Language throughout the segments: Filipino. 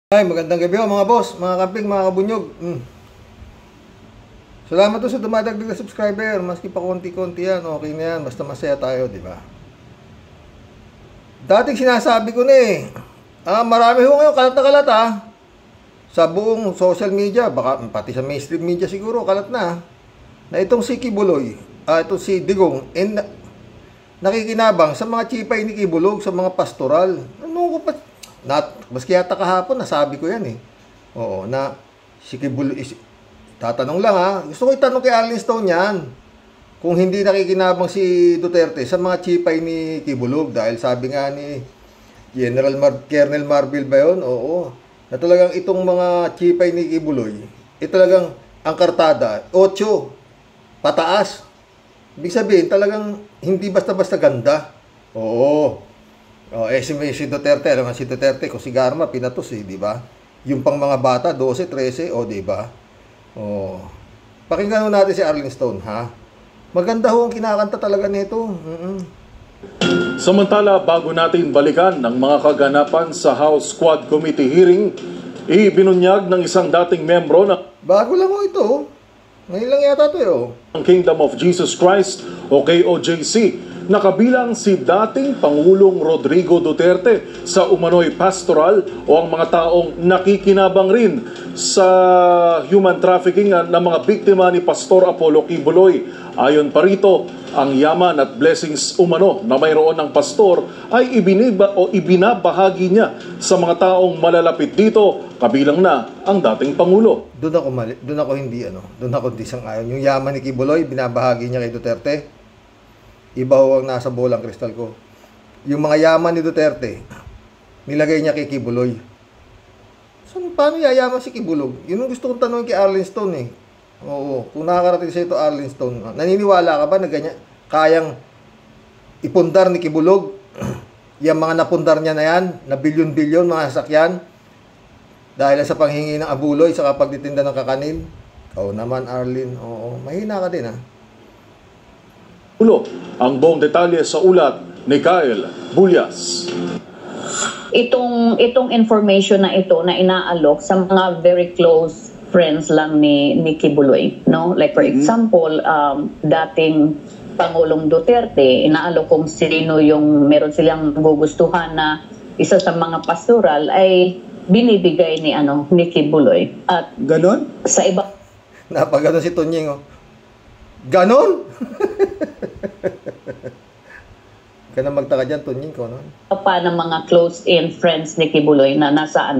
Ay, magandang gabi mga boss, mga kamping, mga kabunyog. Salamat to sa dumadagdag na subscriber. Maski pa konti-konti yan, okay na yan. Basta masaya tayo, di ba? Dating sinasabi ko na marami ho ngayon kalat na kalat sa buong social media, baka pati sa mainstream media siguro kalat na itong si Kibuloy, itong si Digong, nakikinabang sa mga chipay ni Kibulog, sa mga pastoral. Ano ko pa? Maski yata kahapon, nasabi ko yan Oo, na si Kibuloy, tatanong lang gusto ko itanong kay Arlene Stone yan, kung hindi nakikinabang si Duterte sa mga chipay ni Kibulog, dahil sabi nga ni Colonel Marbil ba yun? Oo, na talagang itong mga chipay ni Kibuloy, talagang ang kartada, 8 pataas. Ibig sabihin, talagang hindi basta-basta ganda. Oo. Si Duterte, alam nga si Duterte, kung si Garma, pinatos di ba? Yung pang mga bata, 12, 13, di ba? Pakinggan natin si Arlene Stone, Maganda ho ang kinakanta talaga nito. Samantala, bago natin balikan ang mga kaganapan sa House Quad Committee hearing, ibinunyag ng isang dating membro na bago lang ho ito. Ngayon lang yata ito ang Kingdom of Jesus Christ o KOJC, na kabilang si dating Pangulong Rodrigo Duterte sa umano'y pastoral o ang mga taong nakikinabang rin sa human trafficking ng mga biktima ni Pastor Apollo Kibuloy. Ayon pa rito, ang yaman at blessings umano na mayroon ng pastor ay ibinabahagi niya sa mga taong malalapit dito, kabilang na ang dating Pangulo. Doon ako hindi sang-ayon. Yung yaman ni Kibuloy, binabahagi niya kay Duterte. Iba ho ang nasa bolang kristal ko. Yung mga yaman ni Duterte, nilagay niya kay Kibuloy. So, paano yayaman si Kibulog? Yun ang gusto kong tanongin kay Arlene Stone Oo, kung nakakarating sa ito Arlene Stone, naniniwala ka ba na ganyan, kayang ipundar ni Kibulog yung mga napundar niya na yan, na bilyon-bilyon mga sasakyan, dahil sa panghingi ng abuloy sa pagtitinda ng kakanin? Ikaw naman Arlene, mahina ka din Ang buong detalye sa ulat ni Kyle Bulyas. Itong information na ito na inaalok sa mga very close friends lang ni Kibuloy, no? Like for example, dating Pangulong Duterte, inaalok kung sino yung meron silang gugustuhan na isa sa mga pastoral ay binibigay ni Kibuloy. At ganon? Sa iba, napaganon si Tonying ganon? Ka na magtaka dyan, Tonying ko, no? Pa ng mga close-in friends ni Kibuloy na nasa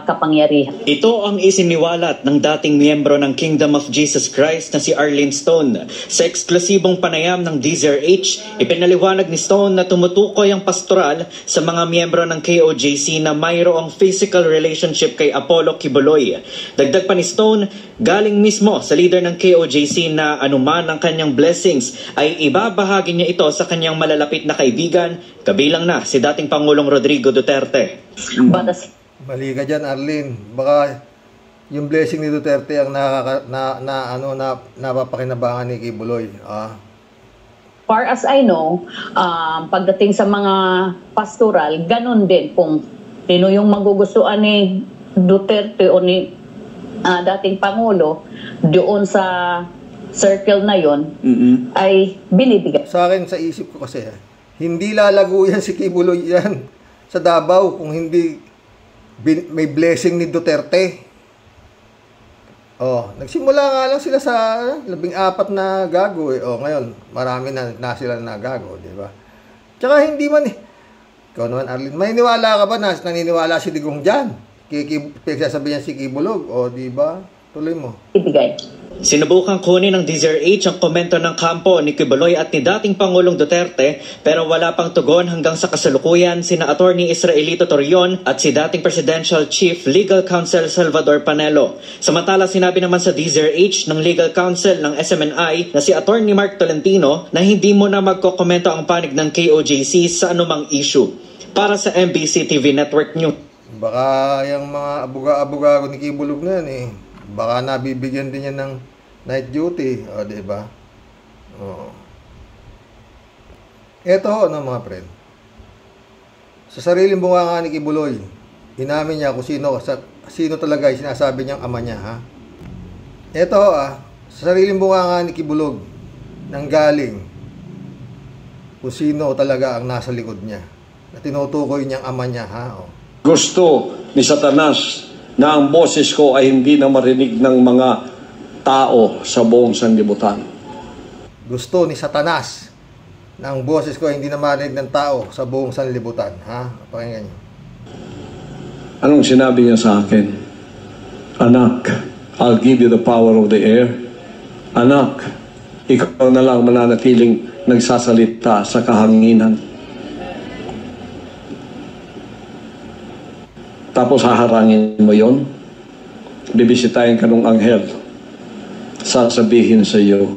kapangyarihan. Ito ang isiniwalat ng dating miyembro ng Kingdom of Jesus Christ na si Arlene Stone. Sa eksklusibong panayam ng DZRH, ipinaliwanag ni Stone na tumutukoy ang pastoral sa mga miyembro ng KOJC na mayroong physical relationship kay Apollo Kibuloy. Dagdag pa ni Stone, galing mismo sa leader ng KOJC na anuman ang kanyang blessings ay ibabahagi niya ito sa kanyang malalapit na kaibigan, kabilang na si dating Pangulong Rodrigo Duterte. Mali ka dyan, Arlene. Baka yung blessing ni Duterte ang napapakinabangan ni Kibuloy. Far as I know, pagdating sa mga pastoral, ganun din kung sino yung magugustuhan ni Duterte o ni dating Pangulo doon sa circle na yon ay binibigay. Sa akin, sa isip ko kasi, hindi lalago yan si Kibuloy yan sa Davao kung hindi may blessing ni Duterte. Nagsimula nga lang sila sa 14 na gago ngayon, marami na sila na gago, di ba? Tsaka hindi man ikaw naman Arlene, may niwala ka ba na naniniwala si Digong dyan? Pagsasabi niya si Kibulog, di ba? Tuloy mo. Ibigay. Sinubukang kunin ng DZRH ang komento ng kampo ni Kibuloy at ni dating Pangulong Duterte, pero wala pang tugon hanggang sa kasalukuyan sina Attorney Israelito Torion at si dating Presidential Chief Legal Counsel Salvador Panelo. Samantala, sinabi naman sa DZRH ng Legal Counsel ng SMNI na si Attorney Mark Tolentino na hindi mo na magkokomento ang panig ng KOJC sa anumang issue. Para sa MBC TV Network News. Baka yung mga abuga-abuga ni Kibulog na yan baka nabibigyan din yan ng night duty, di ba? Ito mga friend. Sa sariling bunganga ni Kibuloy, inamin niya kung sino talaga yung sinasabi niyang ama niya, ha. Ito, sa sariling bunganga ni Kibulog, nanggaling kung sino talaga ang nasa likod niya, na tinutukoy niyang ama niya, ha. Gusto ni Satanas na ang boses ko ay hindi na marinig ng mga tao sa buong sanlibutan. Gusto ni Satanas na ang boses ko ay hindi na marinig ng tao sa buong sanlibutan, ha. Pakinggan niyo. Anong sinabi niya sa akin? Anak, I'll give you the power of the air. Anak, ikaw na lang mananatiling nagsasalita sa kahanginan. Tapos haharangin mo yon, bibisitahin ka ng anghel, sasabihin sa iyo,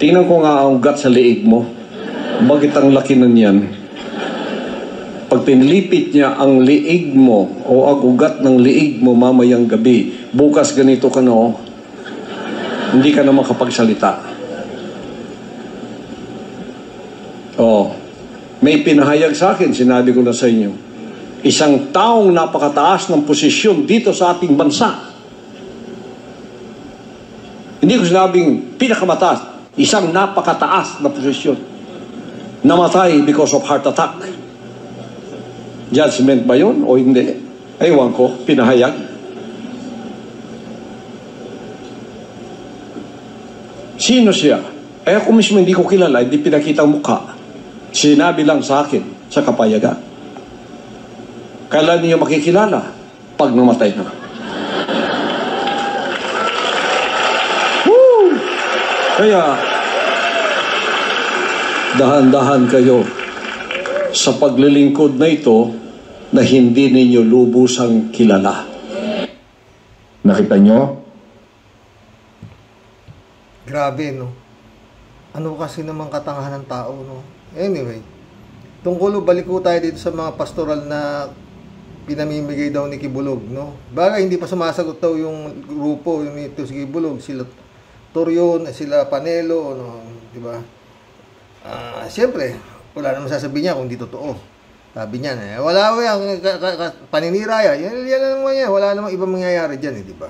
tingnan ko nga ang ugat sa liig mo, bakit ang laki na niyan? Pag pinlipit niya ang liig mo o ang ugat ng liig mo mamayang gabi, bukas ganito ka no, hindi ka na makapagsalita. May pinahayag sa akin, sinabi ko na sa inyo, isang taong napakataas ng posisyon dito sa ating bansa. Hindi ko sinabing pinakamataas, isang napakataas na posisyon. Namatay because of heart attack. Judgment ba yun o hindi? Ewan ko, pinahayag. Sino siya? Ako mismo hindi ko kilala, hindi pinakita ang mukha. Sinabi lang sa akin sa kapayagan. Kailan niyo makikilala? Pag namatay na. Woo! Kaya, dahan-dahan kayo sa paglilingkod na ito na hindi ninyo lubusang kilala. Nakita nyo? Grabe, no? Ano kasi naman katangahan ng tao, no? Anyway, tungkol balik ko tayo dito sa mga pastoral na pinamimigay daw ni Kibulog, no? Bagay hindi pa sumasagot daw yung grupo yung nito si Kibulog, sila Torion, sila Panelo, no, di ba? Siyempre, wala namang sasabihin niya kung di totoo. Sabi niya, wala ko yung paninira yan. Yan naman yan. Wala namang ibang mangyayari dyan, di ba?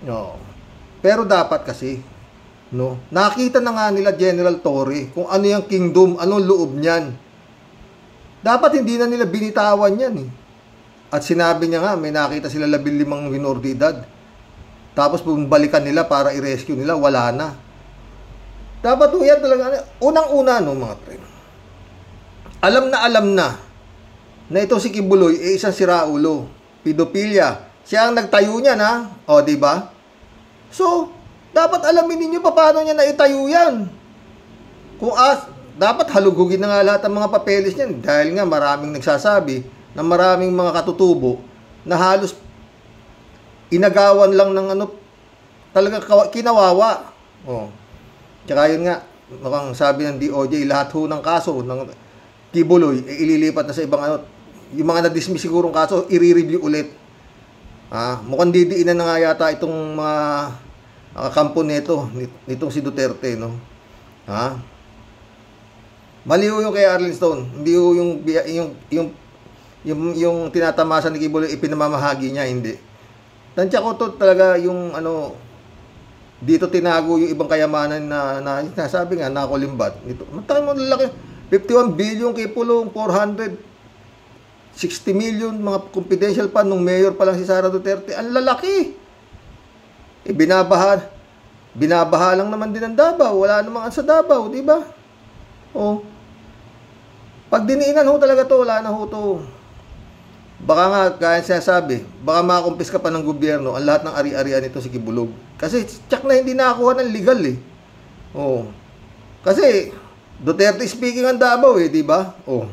No. Pero dapat kasi, no, nakita na nga nila General Torre kung ano yung kingdom, anong loob niyan. Dapat hindi na nila binitawan yan, eh. At sinabi niya nga, may nakita sila 15 minor de edad. Tapos bumalikan nila para i-rescue nila, wala na. Dapat yan talaga, unang-una, no, mga pre. Alam na ito si Kibuloy isang siraulo, pedophilia. Siya ang nagtayo niya, na, o, di ba? So, dapat alamin niyo paano niya naitayo yan. Kung dapat halugugin na nga lahat ng mga papeles niyan dahil nga maraming nagsasabi na maraming mga katutubo na halos inagawan lang ng ano, talaga kinawawa. Oh. Tsaka yun nga, mukhang sabi ng DOJ, lahat ho ng kaso ng Kibuloy ililipat na sa ibang ano, yung mga na-dismiss sigurong kaso, i-review ulit. Mukhang didiinan na nga yata itong mga kampo nitong si Duterte, no? Mali yung kay Arlen Stone, hindi yung tinatamasan ni Kibuloy ipinamamahagi niya, hindi. Tansya ko to talaga yung ano, dito tinago yung ibang kayamanan na sabi nga nakulimbat. Ito, matay mo lalaki, 51 billion kay Pulong, 460 million mga confidential pa nung mayor pa lang si Sara Duterte. Ang lalaki. Binabaha lang naman din ang Davao. Wala namang sa Davao, di ba? Oh. Pag diniinan ho talaga to, wala na ho to. Baka nga, kaya sinasabi, baka makakumpis ka pa ng gobyerno ang lahat ng ari-arian nito si Kibulog. Kasi tsak na hindi nakakuha ng legal, eh. Oh. Kasi Duterte speaking ang Davao, eh, di ba? Oh.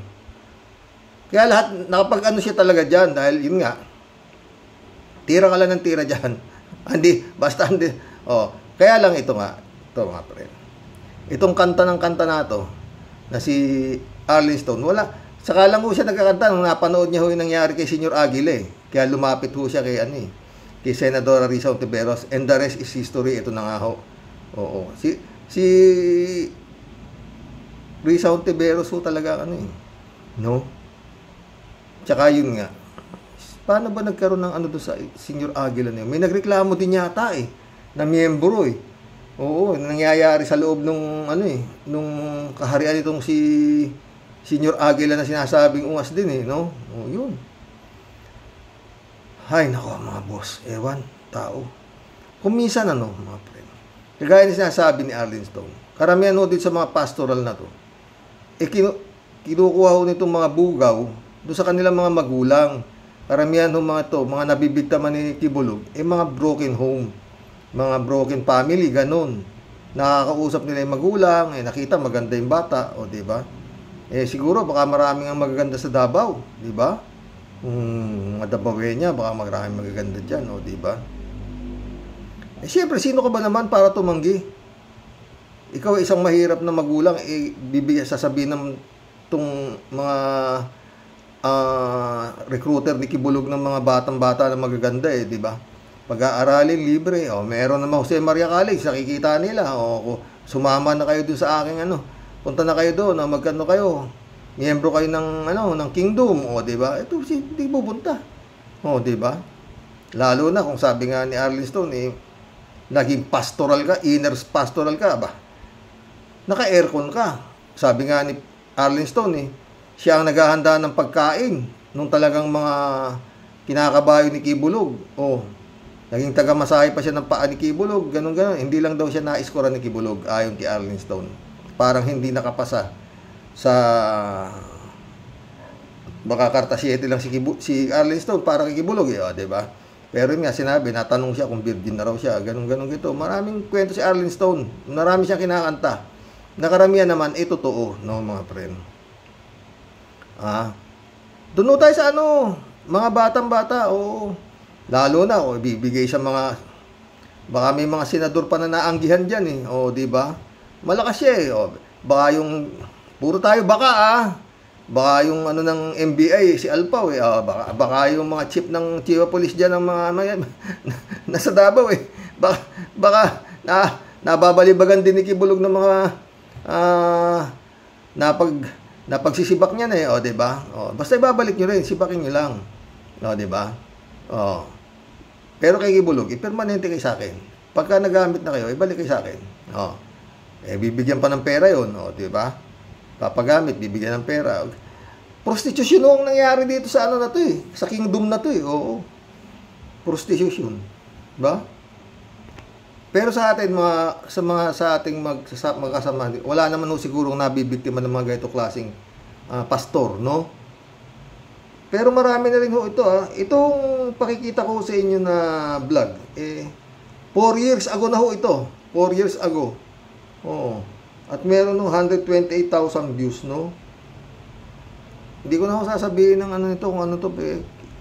Kaya lahat, nakapag-ano siya talaga dyan, dahil yun nga, tira ka lang ng tira dyan. Hindi, basta hindi. Oh. Kaya lang ito nga, ito mga pre. Itong kanta ng kanta na to, na si Arlen Stone, wala. Saka lang ho siya nagkakanta nung napanood niya ho yung nangyari kay Senior Aguila, eh. Kaya lumapit ho siya kay kay Senadora Risa Ontiveros, and the rest is history. Ito na nga ho. Oo. Si Risa Ontiveros ho talaga no? Tsaka yun nga. paano ba nagkaroon ng ano doon sa Senior Aguila na yun? May nagreklamo din yata na miyembro Oo, nangyayari sa loob nung nung kaharian itong si Senior Aguila na sinasabing ungas din no? Yun. Hay, nako mga boss, ewan, tao. Kung minsan mga friend, kagaya na sinasabi ni Arlene Stone, karamihan dito sa mga pastoral na to, kinukuha nitong mga bugaw doon sa kanilang mga magulang. Karamihan mga nabibiktima ni Kibulog, mga broken home, mga broken family, ganun. Nakakausap nila yung magulang, nakita maganda yung bata, di ba? Siguro baka maraming ang magaganda sa Davao, di ba? Mga Davao-enya, baka maraming magaganda dyan, di ba? Siyempre, sino ka ba naman para tumanggi? Ikaw isang mahirap na magulang, sasabihin ng tong mga recruiter ni Kibulog ng mga batang-bata na magaganda di ba? Pag-aaralin libre, meron naman Jose Maria College, nakikita nila, sumama na kayo doon sa aking punta na kayo doon, magkano kayo, miyembro kayo ng Kingdom, di ba? Ito hindi pupunta, di ba? Lalo na kung sabi nga ni Arlene Stone, naging pastoral ka, inner pastoral ka ba? Naka-aircon ka. Sabi nga ni Arlene Stone, siya ang naghahanda ng pagkain nung talagang mga kinakabayo ni Kibulog. Naging taga-masahe pa siya ng paa ni Kibulog, ganun. Hindi lang daw siya na-iskora ni Kibulog, ayon kay Arlene Stone. Parang hindi nakapasa sa baka karta 7 lang si Arlene Stone para kay Kibulog, di ba? Pero yun nga, sinabi, natanong siya kung virgin na raw siya, ganun gito. Maraming kwento si Arlene Stone, marami siyang kinakanta. Nakaramihan naman, totoo, mga friend. Doon tayo sa mga batang-bata, lalo na, bibigay sa mga, baka may mga senador pa na naanggihan dyan, di ba? Malakas siya, baka yung, puro tayo baka, baka yung ng MBI, si Alpao, baka yung mga chief ng Chief of Police dyan, ng mga nasa Davao, baka nababalibagan din ni Kibulog ng mga, napagsisibak niya di ba? Basta ibabalik nyo rin, sibakin nyo lang. Di ba? Pero kay Kibulog, permanente kayo sa akin. Pagka nagamit na kayo, ibalik kayo sa akin. Bibigyan pa ng pera yun, di ba? Papagamit, bibigyan ng pera. Prostitution ang nangyari dito sa na to sa kingdom na to Prostitution. Ba? Pero sa atin sa ating magkasama, wala naman sigurong nabibiktima ng mga ganito klaseng pastor, no? Pero marami na rin ito Itong pakikita ko sa inyo na vlog, 4 years ago na ito. 4 years ago. At meron 128,000 views, no? Hindi ko na sasabihin ng nito, kung to,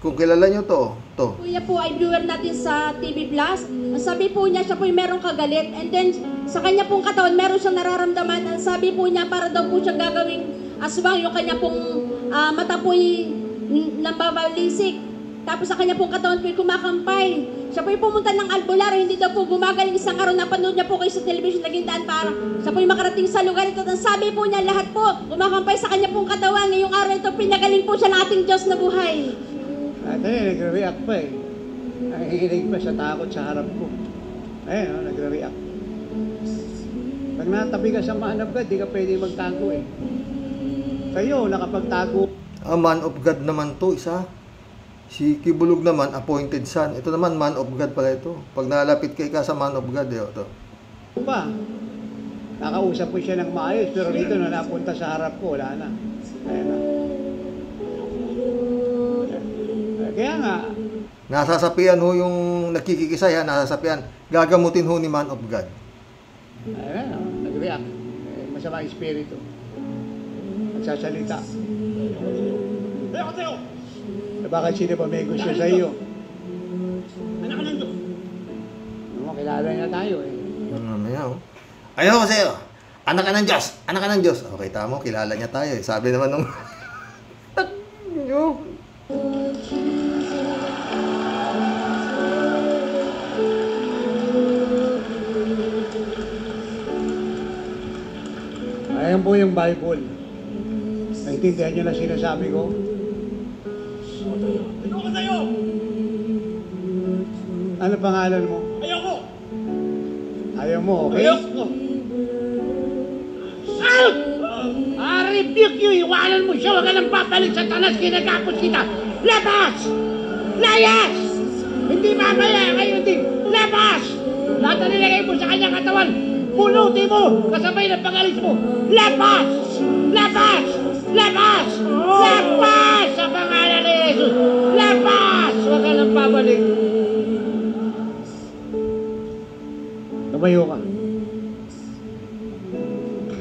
kung kilala nyo to. Kuya po ay viewer natin sa TV Plus. Ang sabi po niya, siya po yung merong kagalit. And then, sa kanya pong katawan, meron siyang nararamdaman. Ang sabi po niya, para daw po siya gagawing aswang, yung kanya pong mata po nambabalisik. Tapos sa kanya pong katawan po kumakampay. Siya po yung pumunta ng albularyo, hindi daw po gumagaling isang araw. Napanood niya po kayo sa television, naging daan para siya po yung makarating sa lugar ito. At sabi po niya, lahat po kumakampay sa kanya pong katawan. Ngayong araw ito, pinagaling po siya ng ating Diyos na buhay. Nagre-react pa Nakikinig pa sa takot sa harap ko. Nagre-react. Pag natabi ka sa man of God, di ka pwede magtago Kayo, nakapagtago. Man of God naman to, isa. Si Kibulog naman, appointed son. Ito naman, man of God pala ito. Pag nalapit kay ka sa man of God, ito. Nakausap ko siya ng maayos, pero dito na napunta sa harap ko, wala na. Kaya nga, nasasapian yung nakikikisay, nasasapian. Gagamutin ni man of God. Nag-react. Masama ang espiritu. Nagsasalita. Bakit sino pa may gusto sa iyo? Anak ka ng Diyos. Kilala niya tayo Ayaw ko sa'yo. Anak ka ng Diyos. Anak ka ng Diyos. Okay, tamo. Kilala niya tayo. Sabi naman nung... Ayan po yung Bible. Naintindihan niyo na sinasabi ko? Ito ka sa'yo! Ano pangalan mo? Ayoko! Ayaw mo, okay? Ayoko! Out! Rebuke you! Iwanan mo siya! Huwag ka nang papalit sa tanas! Kinagapos kita! Labas! Layas! Hindi mamaya! Ngayon din! Labas! Lahat na nilagay mo sa kanyang katawan! Pulutin mo! Kasabay ng pag-alis mo! Labas! Labas! Labas! Labas! Sa pangalan ni Jesus! Labas! Huwag ka nang pabalik! Tumayo ka.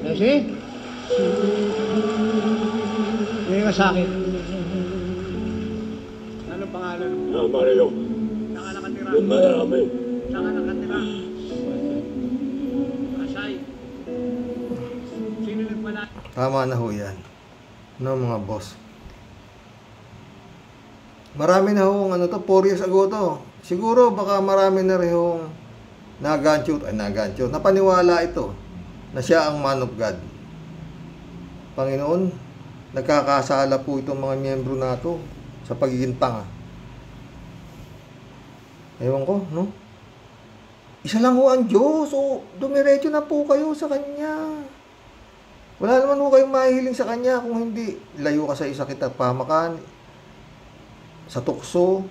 Kasi? Ngayon ka sa akin. Ano pangalan mo? Mario! Saan ka nakatira? Marami! Saan ka nakatira? Asay. Sino nagpala? Tama na ho yan. No, mga boss. Marami na hong 4 years ago to. Siguro baka marami na rin hong napaniwala ito na siya ang man of God. Panginoon, nagkakasala po itong mga miyembro nato sa pagiging tanga. Ewan ko, no? Isa lang ho ang Diyos. O, dumiretso na po kayo sa Kanya. Wala naman ho kayong mahihiling sa Kanya kung hindi layo ka sa sakit at pamakan, sa tukso,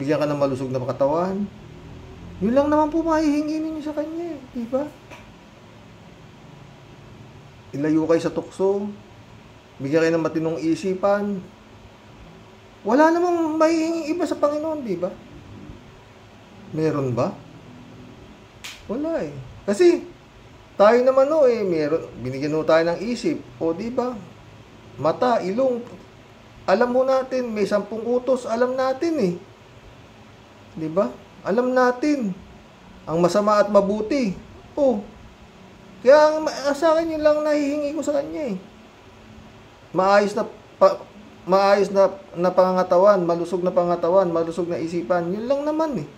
bigyan ka ng malusog na katawan. Yun lang naman po mahihingi ninyo sa Kanya, di ba? Ilayo kayo sa tukso, bigyan kayo ng matinong isipan. Wala namang mahihingi iba sa Panginoon, di ba? Meron ba? Wala eh. Kasi tayo naman binigyan tayo ng isip, o di ba? Mata, ilong, alam mo natin, may 10 utos, alam natin eh. Di ba? Alam natin ang masama at mabuti. Oh. Kaya sa akin yun lang nahihingi ko sa Kanya eh. Maayos na pangangatawan, malusog na pangangatawan, malusog na isipan. Yun lang naman eh.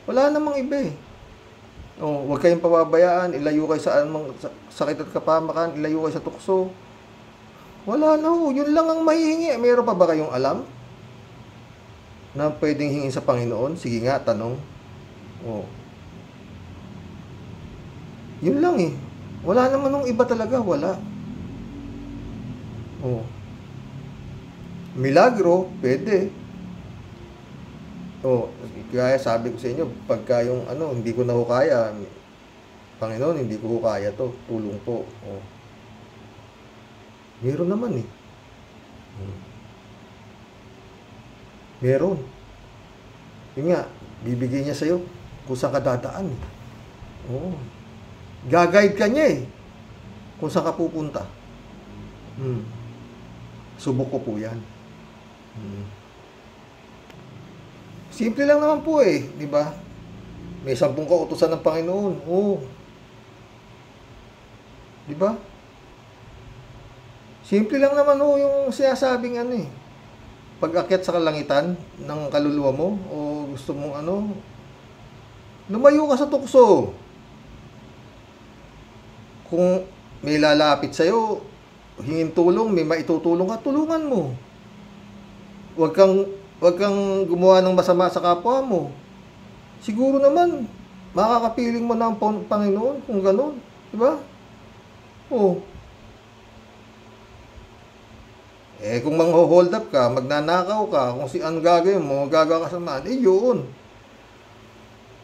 Wala namang iba eh. Oh, huwag kayong pababayaan, ilayo kayo sa anumang sakit at kapamakan, ilayo kayo sa tukso. Wala na ho, yun lang ang mahihingi. Meron pa ba kayong alam na pwedeng hingin sa Panginoon? Sige nga, tanong. Oh. Yun lang eh. Wala naman nung iba talaga, wala. Oh. Milagro, pwede. Oh, kaya sabi ko sa inyo, pagka yung hindi ko na ho kaya, Panginoon, hindi ko ho kaya to, tulong po. Oh. Meron naman eh. Meron. Yun nga, bibigay niya sa'yo kung saan ka dadaan eh. Oh. Gagayad ka niya eh. Kung saan ka pupunta. Subok ko po yan. Simple lang naman po eh, di ba? May 10 kautusan ng Panginoon. Oh. Di ba? Simple lang naman yung sinasabing pag-akyat sa kalangitan ng kaluluwa mo o gusto mong lumayo ka sa tukso. Kung may lalapit sa'yo, hingin tulong, may maitutulong ka, tulungan mo. Huwag kang gumawa ng masama sa kapwa mo. Siguro naman, makakapiling mo na ang Panginoon kung gano'n. Diba? Oh. Kung mang-hold up ka, magnanakaw ka, kung ang gagawin mo, gagawa ka sa man, yun.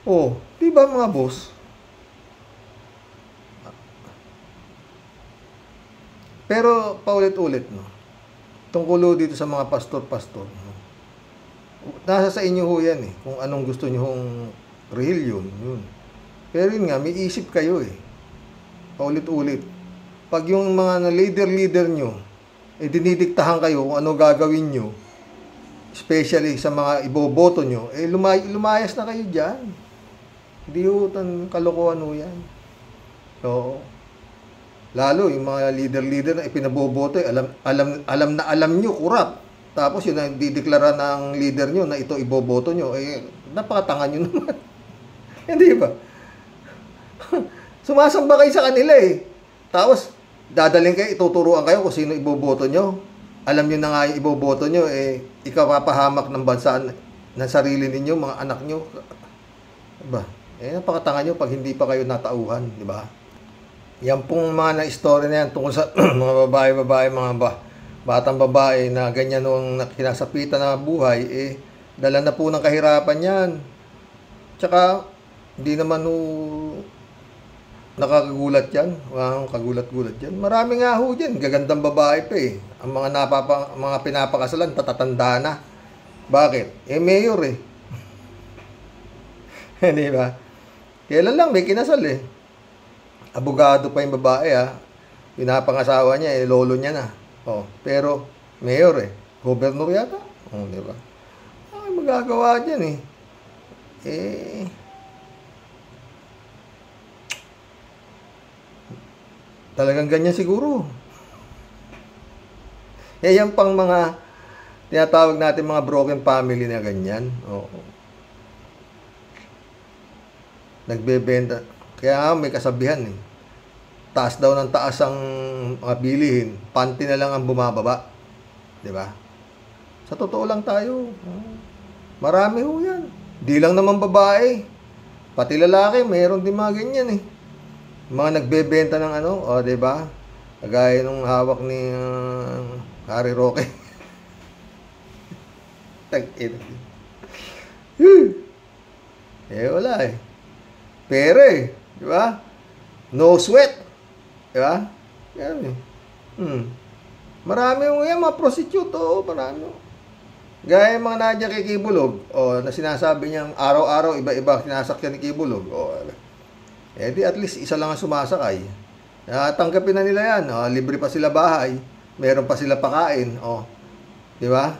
Oh, diba mga boss? Pero, paulit-ulit, no? Tungkol dito sa mga pastor-pastor, no? Nasa sa inyo ho yan eh, kung anong gusto nyo hong religion, yun. Pero yun nga, may isip kayo eh. Paulit-ulit. Pag yung mga leader nyo, dinidiktahan kayo kung ano gagawin nyo, especially sa mga iboboto nyo, lumayas na kayo dyan. Hindi ho, kalokohan ho yan. Oo. Lalo, yung mga leader na ipinaboboto, alam nyo, kurap. Tapos yun ang dideklara ng leader nyo na ito iboboto nyo, napakatanga nyo naman. Hindi ba? Sumasamba kayo sa kanila eh. Tapos, dadaling kayo, ituturuan kayo kung sino iboboto nyo. Alam nyo na nga yung iboboto nyo, ikapapahamak ng bansa ng sarili ninyo, mga anak nyo, Diba? Napakatanga nyo pag hindi pa kayo natauhan, di ba? Yan pong mga na-story na yan tungkol sa mga babae, mga batang babae na ganyan nung kinasapitan na buhay, dala na po ng kahirapan yan. Tsaka, hindi naman nakakagulat yan. Wow, kagulat-gulat yan. Marami nga ho dyan. Gagandang babae pa Ang mga pinapakasalan, tatatanda na. Bakit? Mayor Hindi ba? Kailan lang may kinasal Abogado pa yung babae Pinapangasawa niya lolo niya na. Pero mayor gobernador yata. Di ba? Magagawa dyan talagang ganyan siguro. Yan pang mga tinatawag natin mga broken family na ganyan. Nagbebenta. Kaya may kasabihan taas daw ng taas ang mga bilihin, panty na lang ang bumababa. Di ba? Sa totoo lang tayo. Marami ho yan. Di lang naman babae. Pati lalaki, mayroon din mga ganyan Mga nagbebenta ng di ba? Kagaya nung hawak ni Harry Roque. Wala Pero di ba? No sweat. Di ba? Yan Marami yung mga prostitute, marami. Gaya mga Nadia kay Kibulog, na sinasabi niyang araw-araw, iba-iba sinasakyan ni Kibulog. Di at least isa lang ang sumasakay. Tanggapin na nila yan. Libre pa sila bahay. Meron pa sila pakain. Di ba?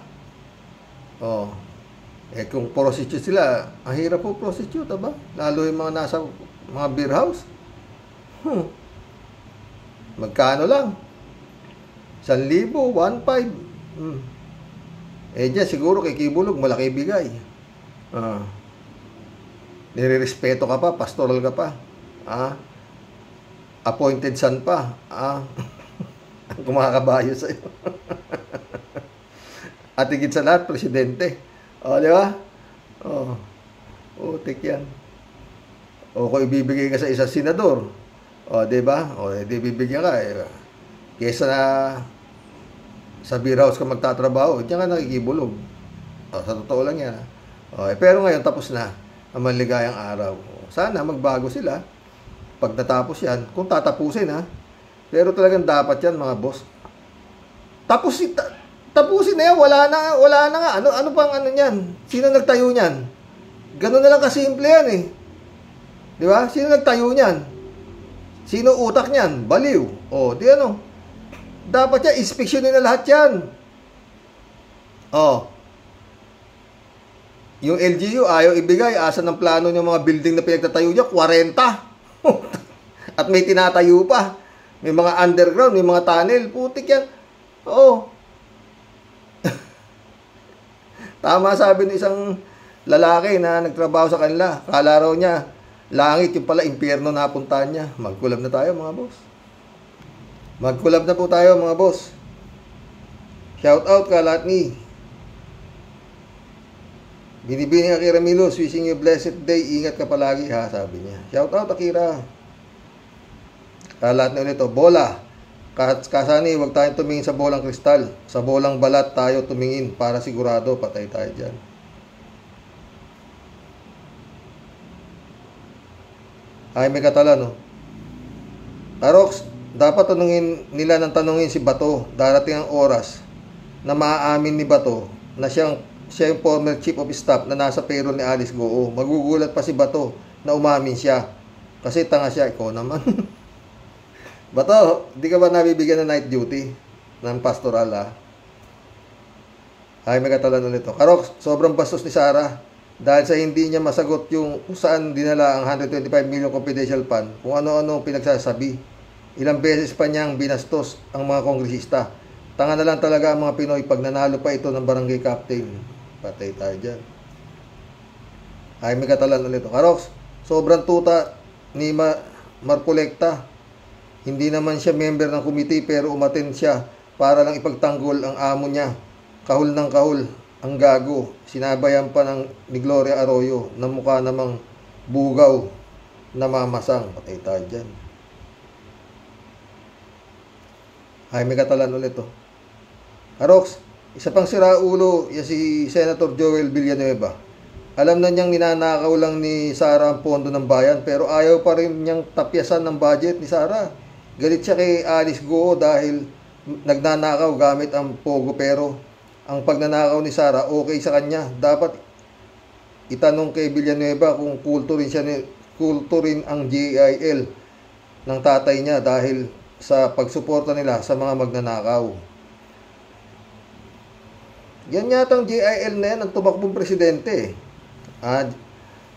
Kung prostitute sila, ang hirap po prostitute, ba? Lalo yung mga nasa mga beer house. Magkano lang? 1,000, 1,500. Diyan siguro kay Kibulog, malaki bigay. Nire-respeto ka pa, pastoral ka pa. Appointed son pa. Kumakabayo sa'yo. At higit sa lahat, presidente. Di ba? Utik yan. Kung ibibigay ka sa isang senador, di ba? Di bibigyan ka. Kesa na sa beer house ka magtatrabaho, diyan ka nakikibulog. Sa totoo lang yan. Pero ngayon, tapos na ang maligayang araw. Sana magbago sila pag natapos yan. Kung tatapusin, Pero talagang dapat yan, mga boss. Tapusin na yan. Wala na nga. Ano pang niyan? Sino nagtayo niyan? Ganun na lang kasimple yan Di ba? Sino nagtayo niyan? Sino utak niyan? Baliw. Di dapat yan, inspeksyonin na lahat yan. Yung LGU, ayaw ibigay. Asa ng plano ng mga building na pinagtatayo niya? 40. At may tinatayo pa. May mga underground, may mga tunnel. Putik yan. Tama sabi ng isang lalaki na nagtrabaho sa kanila. Kala raw niya, langit yung pala, impyerno napuntahan niya. Mag-collab na tayo, mga boss. Mag-collab na po tayo, mga boss. Shout out ka, Latni. Binibining Akira Milos, wishing you blessed day. Ingat ka palagi, sabi niya. Shout out, Akira. Lahat na ulit bola. Kasani, huwag tayong tumingin sa bolang kristal. Sa bolang balat tayo tumingin para sigurado patay tayo dyan. May Catalan, Arox, dapat tanungin nila ng tanungin si Bato. Darating ang oras na maaamin ni Bato na siya yung former chief of staff na nasa payroll ni Alice Goo. Magugulat pa si Bato na umamin siya. Kasi tanga siya, ikaw naman. Bato, di ka ba nabibigyan ng night duty ng pastoral, may Catalan ulit Karox, sobrang bastos ni Sarah dahil sa hindi niya masagot yung kung saan dinala ang 125 million confidential fund, kung ano-ano pinagsasabi. Ilang beses pa niyang binastos ang mga kongresista. Tanga na lang talaga ang mga Pinoy pag nanalo pa ito ng barangay captain. Patay tayo dyan. May Catalan ulit Karox, sobrang tuta ni Marcoleta. Hindi naman siya member ng committee pero umattend siya para lang ipagtanggol ang amo niya. Kahul ng kahul ang gago. Sinabayan pa ni Gloria Arroyo na mukha namang bugaw na mamasang. Patay tayo dyan. Ay, may Catalan ulit to. Karoks, isa pang siraulo, yan si Senator Joel Villanueva. Alam na niyang ninanakaw lang ni Sara ang pondo ng bayan, pero ayaw pa rin niyang tapyasan ng budget ni Sara. Galit siya kay Alice Goo dahil nagnanakaw gamit ang pogo, pero ang pagnanakaw ni Sara okay sa kanya. Dapat itanong kay Villanueva kung kulto rin ang GIL ng tatay niya dahil sa pagsuporta nila sa mga magnanakaw. Yan yatang GIL na yan ang tumakbong presidente.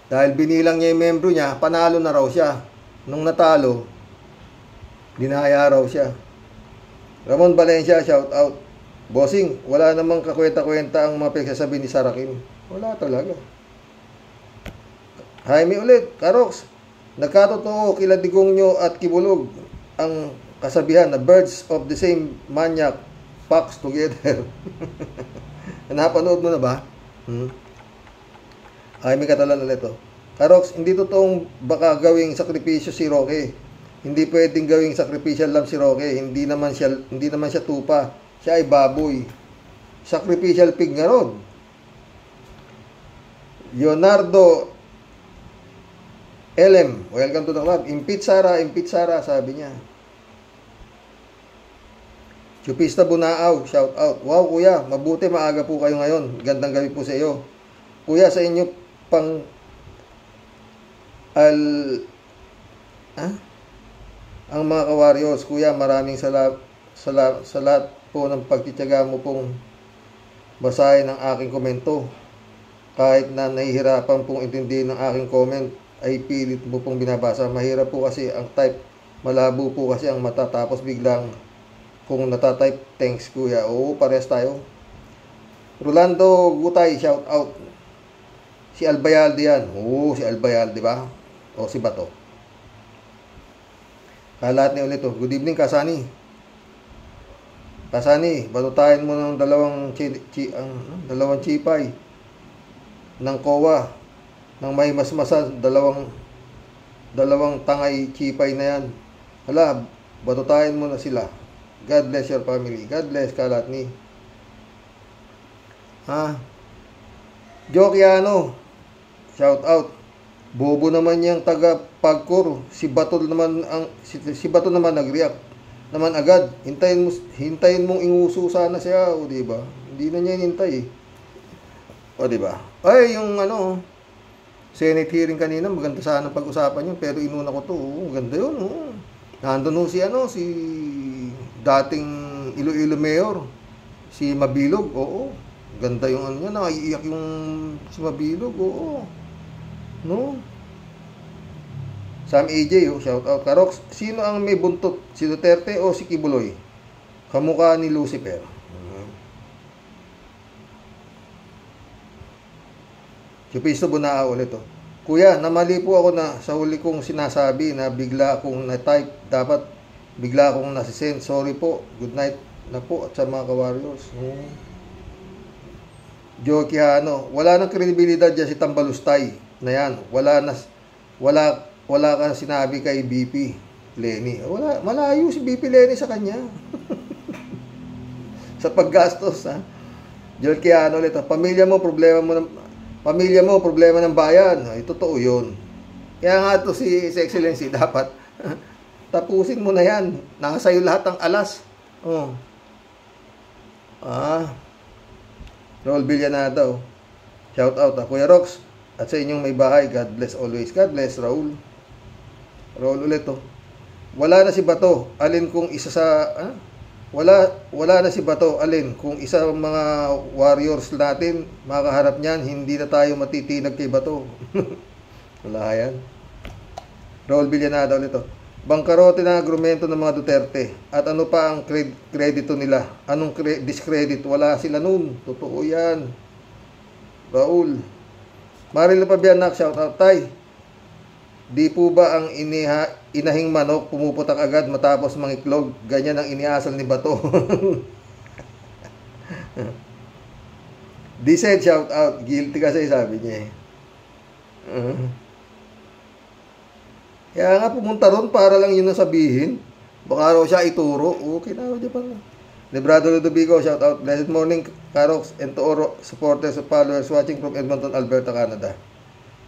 Dahil binilang niya yung membro niya, panalo na raw siya. Nung natalo, dinaya raw siya. Ramon Valencia, shout out. Bossing, wala namang kakwenta-kwenta ang mga pagsasabi ni Sara Kim. Wala talaga. Jaime ulit, Karoks, nagkatotoo kila Digongyo at Kibulog ang kasabihan na birds of the same manyak packs together. Napanood mo na ba? Jaime Catalan ulit to. Karoks, hindi totoong baka gawing sakripisyo si Roque. Hindi pwedeng gawing sakripisyo lang si Roque. Hindi naman siya tupa. Siya ay baboy. Sacrificial pig nga ron. Leonardo LM, welcome to the club. Impeach Sara, sabi niya. Chupista Bunaaw, shout out. Wow kuya, mabuti maaga po kayo ngayon. Gandang gabi po sa iyo. Kuya, sa inyo pang ang mga ka-warriors, kuya, maraming salat po ng pagtitiyaga mo pong basahin ang aking komento. Kahit na nahihirapan pong intindihin ng aking comment, ay pilit mo pong binabasa. Mahirap po kasi ang type, malabo po kasi ang mata, tapos biglang kung natatype, thanks kuya. Oo, parehas tayo. Rolando Gutay, shout out. Si Albayalde yan. Oo, si Albayalde ba? O si Bato. Kalat ni ulit to. Good evening, Kasani. Kasani, batutahin mo ng dalawang chipay ng kowa nang may masmasan, dalawang tangay chipay na yan. Hala, batutahin mo na sila. God bless your family. God bless, Kalat ni. Jokiano, shout out. Bobo naman yung taga Pagcor. Si Bato naman nag-react naman agad. Hintayin mong inguso sana siya, o di ba? Hindi na niya hintay. O di ba? Ay, yung Senate hearing kanina, maganda sana pag-usapan yun, pero inuna ko to. Maganda yun. Nandun si dating Iloilo Mayor, si Mabilog. Oo. Ganda yung niya, naiiyak yung si Mabilog. Oo. No? Sam AJ, shout out. Karoks, sino ang may buntot? Si Duterte o si Kibuloy? Kamukha ni Lucifer. Chupisto Bunaa ulit to. Kuya, namali po ako na sa huli kong sinasabi na bigla akong na-type. Dapat bigla akong nasisend. Sorry po. Good night na po at sa mga ka-warriors. Joe Quijano, wala nang kredibilidad dyan si Tambalustay na yan. Wala ka sinabi kay BP Lenny. Malayo si BP Lenny sa kanya. Sa paggastos, ha. Joe Quijano ulit, pamilya mo, problema ng bayan. Ay, totoo yun. Kaya nga to si Excellency, dapat tapusin mo na yan. Nakasayo lahat ng alas. Raul Villanada. Shout out, Kuya Rox. At sa inyong may bahay, God bless always. God bless, Raul. Raul ulit to. Wala na si Bato. Alin kung isa sa... Wala na si Bato, alin, kung isa mga warriors natin makaharap niyan, hindi na tayo matitinag kay Bato. Wala yan. Raul Villanada ulit to. Bangkarote na agrumento ng mga Duterte. At ano pa ang kredito nila? Anong discredit? Wala sila nun. Totoo yan. Raul. Maril Pabianak, shout out. Tay, di po ba ang inahing manok pumuputak agad matapos mangiklog? Ganyan ang iniasal ni Bato. Di said, shout out. Guilty kasi, sabi niya. Kaya nga pumunta ron para lang yun na sabihin. Baka raw siya ituro. Okay na, di ba? Librado Ludovico, shout out. Blessed morning, Karox, and to all supporters and followers watching from Edmonton, Alberta, Canada.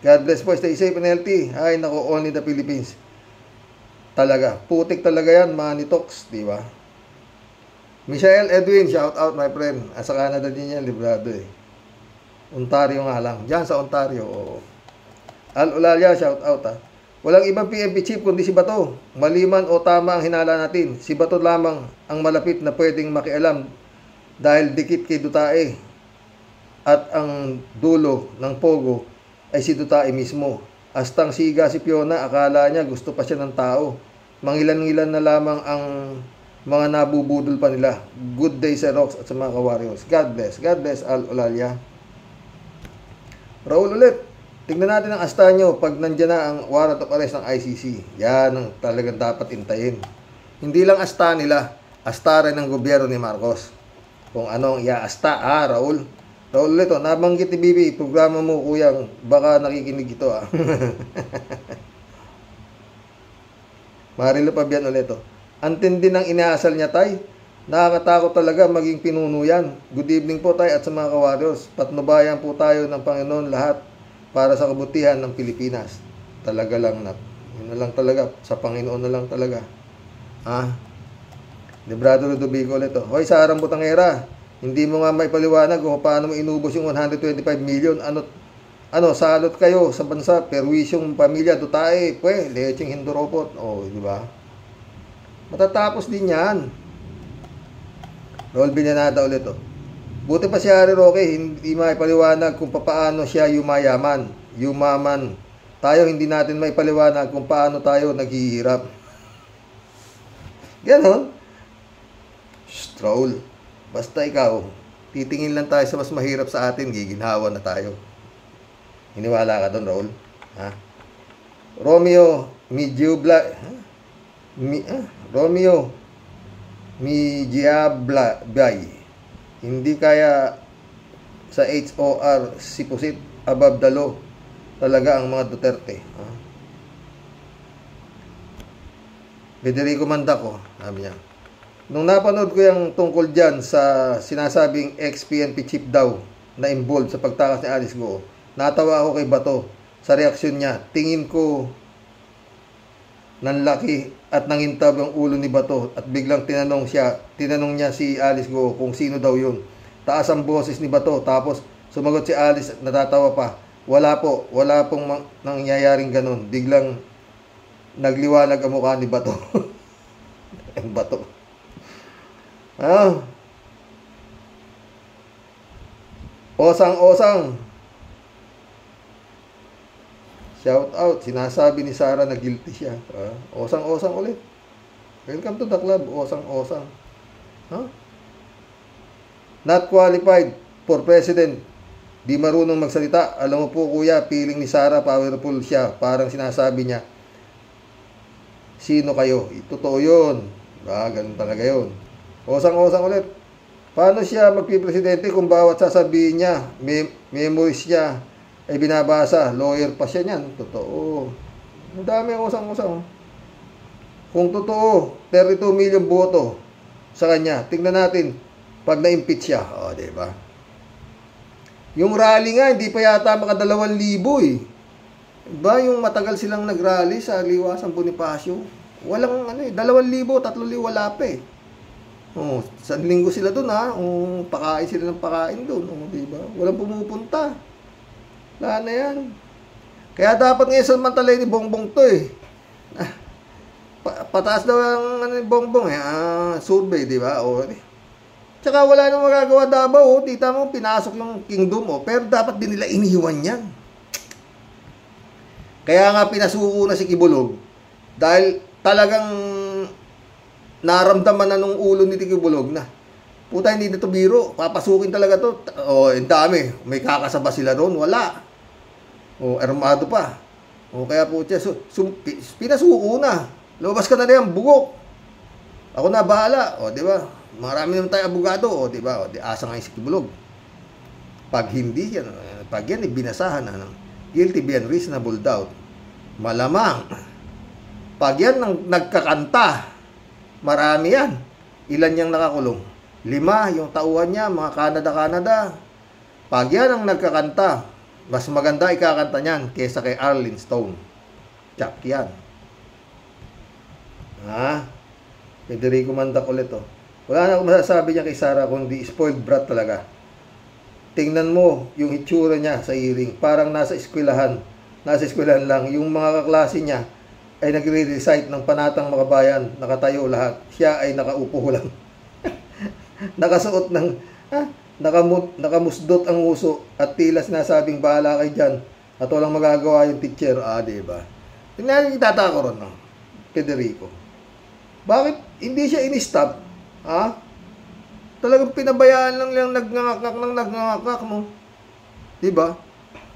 God bless po, stay safe and healthy. Ay, nako, only the Philippines. Talaga, putik talaga yan, manitox, di ba? Michael Edwin, shout out my friend. Sa Canada din yan, librado eh. Ontario nga lang. Diyan sa Ontario, oo. Al Ulalia, shout out ha. Walang ibang PNP chief kundi si Bato. Maliman o tama ang hinala natin, si Bato lamang ang malapit na pwedeng makialam dahil dikit kay Dutae. At ang dulo ng Pogo ay si Dutae mismo. Astang siga si Fiona, akala niya gusto pa siya ng tao. Mangilan-ngilan na lamang ang mga nabubudol pa nila. Good day sa Rox at sa mga ka-warriors. God bless. God bless, Al Ulalia. Raul ulit. Tingnan natin ang asta nyo pag nandiyan na ang warrant of arrest ng ICC. Yan ang talagang dapat intayin. Hindi lang asta nila, asta rin ng gobyerno ni Marcos. Kung anong iaasta, Raul. Raul ulit, nabanggit ni Bibi, programa mo kuyang, baka nakikinig ito Marilo Pabian ulit Ang tindi ng inaasal niya, tay. Nakakatakot talaga maging pinuno yan. Good evening po, tay, at sa mga ka-warriors. Patnubayan po tayo ng Panginoon lahat para sa kabutihan ng Pilipinas. Talaga lang yun na lang talaga. Sa Panginoon na lang talaga. Librado Ludovico ulit Hoy, Sarang Butangera, hindi mo nga may paliwanag kung paano mo inubos yung 125 million. Salot kayo sa bansa, perwisyong pamilya, Dutae, lecheng hinduropot. Di ba? Matatapos din yan. Raul Binyanada ulit Buti pa si Harry Roque, hindi may paliwanag kung paano siya yumaman. Tayo hindi natin may paliwanag kung paano tayo naghihirap. Ganon. Raul, basta ikaw, titingin lang tayo sa mas mahirap sa atin, giginhawa na tayo. Iniwala ka doon, Raul? Romeo Mijiablay. Hindi kaya sa HOR si Pusit above the law talaga ang mga Duterte. Federico Mandaco, sabi niya. Nung napanood ko yung tungkol dyan sa sinasabing ex-PNP chief daw na involved sa pagtakas ni Alice Goo, natawa ako kay Bato sa reaksyon niya. Tingin ko nanlaki at nangintab ang ulo ni Bato at biglang tinanong niya si Alice Goo kung sino daw yun. Taas ang boses ni Bato, tapos sumagot si Alice at natatawa pa. Wala pong nangyayaring ganun. Biglang nagliwanag ang mukha ni Bato. Ang Bato. Osang. Shout out, sinasabi ni Sarah na guilty siya. Osang ulit. Welcome to the club, Osang. Not qualified for president. Di marunong magsalita. Alam mo po kuya, feeling ni Sarah powerful siya. Parang sinasabi niya, sino kayo? Totoo yun. Ganun talaga yun. Osang ulit. Paano siya magpipresidente kung bawat sasabihin niya, memories niya, ay binabasa, lawyer pa siya niyan. Totoo. Ang dami ang usang-usang. Kung totoo, 32 million boto sa kanya. Tingnan natin pag na-impeach siya. Diba? Yung rally nga, hindi pa yata maka 2,000 eh. Diba? Yung matagal silang nag-rally sa Liwasang Bonifacio. Walang 2,000, 3,000 wala pa eh. Sa linggo sila doon pakain sila ng pakain doon. Diba? Walang pumupunta. Wala na yan. Kaya dapat ngayon samantalay ni Bongbong to eh. Pataas daw ang ni Bongbong survey, di ba? Tsaka wala nang magagawa Davao. Tita mo, pinasok yung kingdom pero dapat din nila iniwan yan. Kaya nga pinasuko na si Kibuloy dahil talagang naramdaman na nung ulo ni Kibuloy na puta, hindi dito biro. Papasukin talaga to. Ang dami. May kakasaba sila doon. Wala. Armado pa. Kaya po siya, pinasuko na. Lumabas ka na rin, bugok. Ako na bahala. Di ba? Marami naman tayo abogado. Di ba? Asa nga yung si Kibuloy. Pag hindi yan, pag yan, binasahan na ng guilty beyond reasonable doubt. Malamang Pag yan nagkakanta, marami yan. Ilan yung nakakulong? 5 yung tauhan niya, mga Canada. Pag yan ang nagkakanta, mas maganda ikakanta niyan kesa kay Arlene Stone. Tsak yan. Federico Mandak ulit, oh. Wala na akong masasabi niya kay Sarah kundi spoiled brat talaga. Tingnan mo yung itsura niya sa hearing. Parang nasa eskwelahan lang. Yung mga kaklase niya ay nagre-recite ng Panatang Makabayan. Nakatayo lahat. Siya ay nakaupo lang. Nakasuot ng nakamusdot ang uso at tila sinasabing bahala kay dyan at walang magagawa yung teacher. Diba? Tingnan yung itataka ko ron, no? Federico. Bakit hindi siya in-stop? Talagang pinabayaan lang nagnangakak, no? Diba?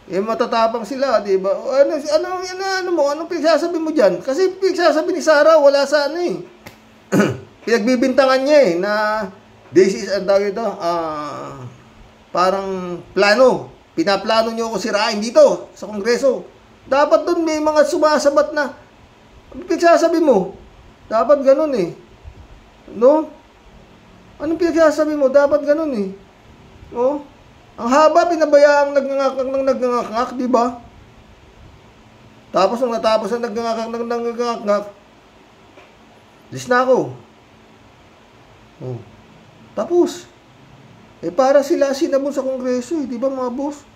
Matatapang sila, diba? Anong pinagsasabi mo dyan? Kasi pinagsasabi ni Sarah, wala sa pinagbibintangan niya na this is, parang plano. Pinaplano niyo ako sirain dito sa Kongreso. Dapat doon may mga sumasabat na pinagsasabi mo. Dapat ganun no? Anong pinagsasabi mo? Dapat ganun no? Ang haba, pinabayaang nagnangakak, di ba? Tapos nung natapos ang nagnangakak, lis na ako. Tapos, para sila sinabon sa Kongreso, di ba mga boss?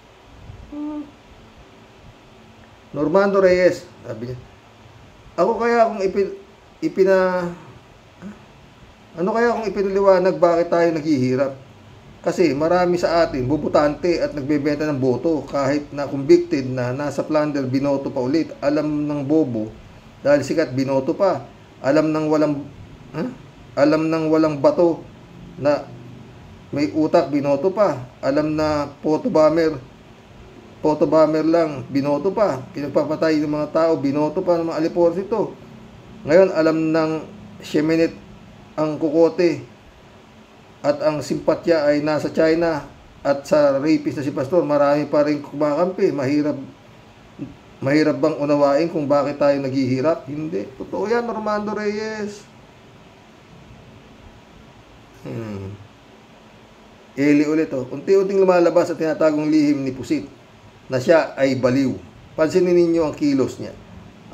Normando Reyes, sabi niya, ako kaya kung ipinaliwanag bakit tayo naghihirap? Kasi marami sa atin bubutante at nagbebenta ng boto kahit na convicted na nasa plunder binoto pa ulit. Alam ng bobo dahil sikat binoto pa. Alam ng walang bato na may utak binoto pa. Alam na photo bomber lang binoto pa. Pinagpapatay ng mga tao binoto pa ng mga alipores ito. Ngayon alam ng Sheminit ang kukote at ang simpatya ay nasa China at sa rapist na si Pastor, marami pa rin kumakampi. Mahirap bang unawain kung bakit tayo naghihirap? Hindi. Totoo yan, Normando Reyes. Eli ulit, unti-unting lumalabas at tinatagong lihim ni Pusit na siya ay baliw. Pansinin ninyo ang kilos niya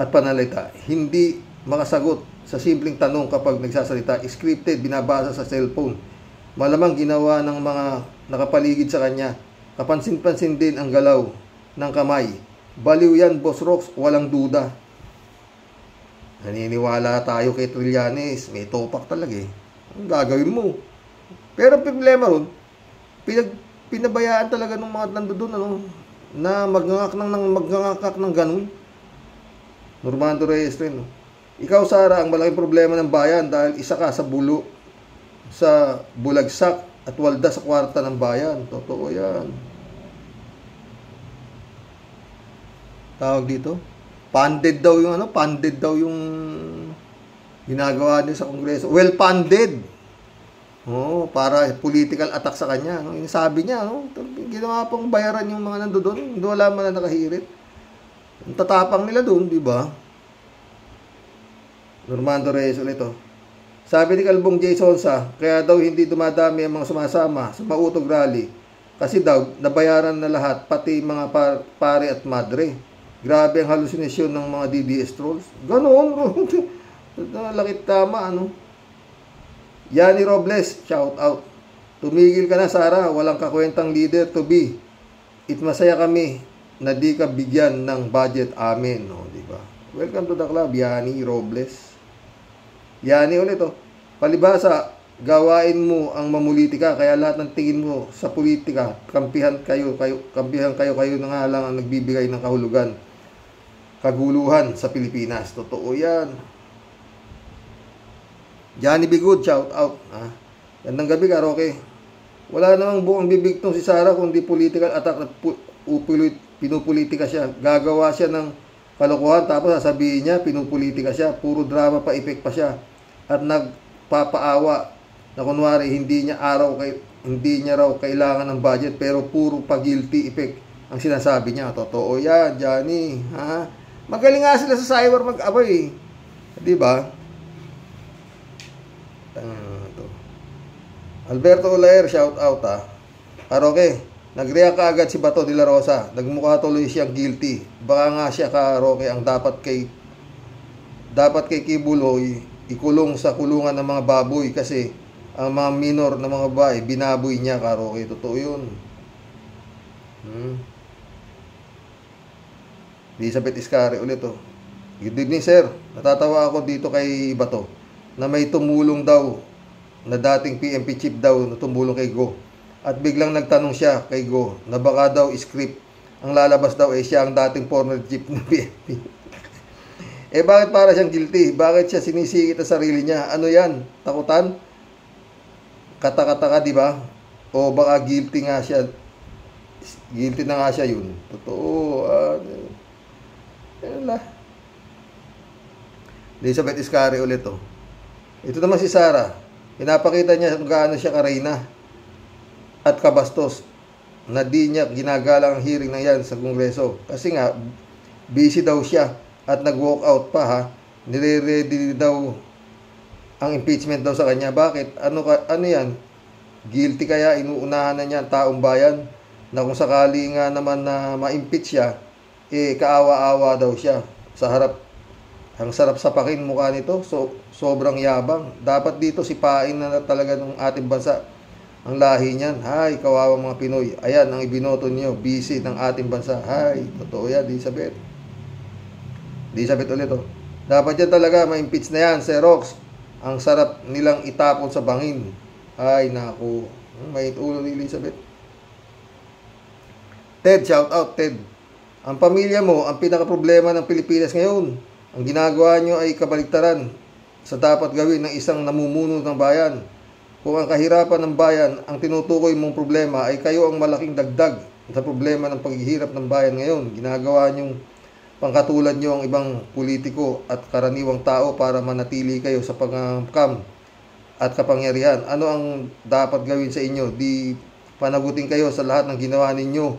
at panalita. Hindi makasagot sa simpleng tanong kapag nagsasalita. Scripted, binabasa sa cellphone. Malamang ginawa ng mga nakapaligid sa kanya. Kapansin-pansin din ang galaw ng kamay. Baliw yan, Boss Rox, walang duda. Naniniwala tayo kay Trillanes. May topak talaga Ang gagawin mo? Pero problema ron, pinabayaan talaga ng mga nandoon na magngangakak ng ganun. Normando Reyes rin. Ikaw, Sarah, ang malaking problema ng bayan dahil isa ka sa bulagsak at walda sa kwarta ng bayan. Totoo yan. Tawag dito? Funded daw yung ginagawa niya sa Kongreso. Well funded. Para political attack sa kanya. Yung sabi niya, ginawa pong bayaran yung mga nandoon. Hindi wala man na nakahirit. Ang tatapang nila doon, di ba? Normando Reyes ulit Sabi ni Kalbong J. Sonsa, kaya daw hindi dumadami ang mga sumasama sa mautog rally. Kasi daw, nabayaran na lahat, pati mga pare at madre. Grabe ang halusinasyon ng mga DDS trolls. Ganon. Lakit tama, Yani Robles, shout out. Tumigil ka na, Sarah. Walang kakwentang leader to be. Masaya kami na di ka bigyan ng budget amin. Diba? Welcome to the club, Yani Robles. Yani ulit palibasa, gawain mo ang mamulitika, kaya lahat ng tingin mo sa politika, kampihan kayo na nga lang ang nagbibigay ng kaguluhan sa Pilipinas. Totoo yan. Johnny Bigud, shout out. Gandang gabi, Karoke. Wala namang buong bibig tong si Sarah kundi political attack na pinupolitika siya. Gagawa siya ng kalokohan tapos sasabihin niya pinupolitika siya. Puro drama pa, effect pa siya. At nagpapaawa na kunwari hindi niya raw kailangan ng budget pero puro pa-guilty effect ang sinasabi niya. Totoo yan, Johnny. Magaling nga sila sa cyber mag-abay. Di ba? Alberto Olaer, shout out ha. Karoke, nag-react ka agad si Bato de la Rosa. Nagmukha tuloy siyang guilty. Baka nga siya, Karoke, ang dapat kay Kibuloy ikulong sa kulungan ng mga baboy kasi ang mga minor na mga babae binaboy niya, Karoke. Totoo yun. Elizabeth Iscari ulit oh. Good evening sir, natatawa ako dito kay Bato na may tumulong daw na dating PNP chief daw na tumulong kay Go. At biglang nagtanong siya kay Go na baka daw script ang lalabas daw siya ang dating former chief ng PNP. Bakit para siyang guilty? Bakit siya sinisikit sa sarili niya? Ano yan? Takutan? Kata-kata di ba? O baka guilty nga siya. Guilty na nga siya yun. Totoo. Yan lang. Elizabeth Iscari ulit oh. Ito naman si Sarah. Pinapakita niya kung gaano siya kareyna at kabastos na di niya ginagalang ang hearing na yan sa Kongreso. Kasi nga, busy daw siya at nag-walk out pa ha. Nire-ready daw ang impeachment daw sa kanya. Bakit? Ano yan? Guilty kaya? Inuunahan na niya ang taong bayan na kung sakali nga naman na ma-impeach siya, kaawa-awa daw siya sa harap. Ang sarap sapakin mukha nito. So, sobrang yabang. Dapat dito sipain na talaga ng ating bansa ang lahi niyan. Hay, kawawang mga Pinoy. Ayan, ang ibinoto niyo. Busy ng ating bansa. Hay, totoo yan, Elizabeth. Elizabeth ulit oh. Dapat yan talaga, ma-impeach na yan, Xerox. Ang sarap nilang itapon sa bangin. Ay, naku. May ulo ni Elizabeth. Ted, shout out, Ted. Ang pamilya mo, ang pinaka-problema ng Pilipinas ngayon. Ang ginagawa nyo ay kabaligtaran sa dapat gawin ng isang namumuno ng bayan. Kung ang kahirapan ng bayan ang tinutukoy mong problema ay kayo ang malaking dagdag sa problema ng paghihirap ng bayan ngayon. Ginagawa nyong pangkatulad nyo ang ibang politiko at karaniwang tao para manatili kayo sa pangangkam at kapangyarihan. Ano ang dapat gawin sa inyo? Di panagutin kayo sa lahat ng ginawa ninyo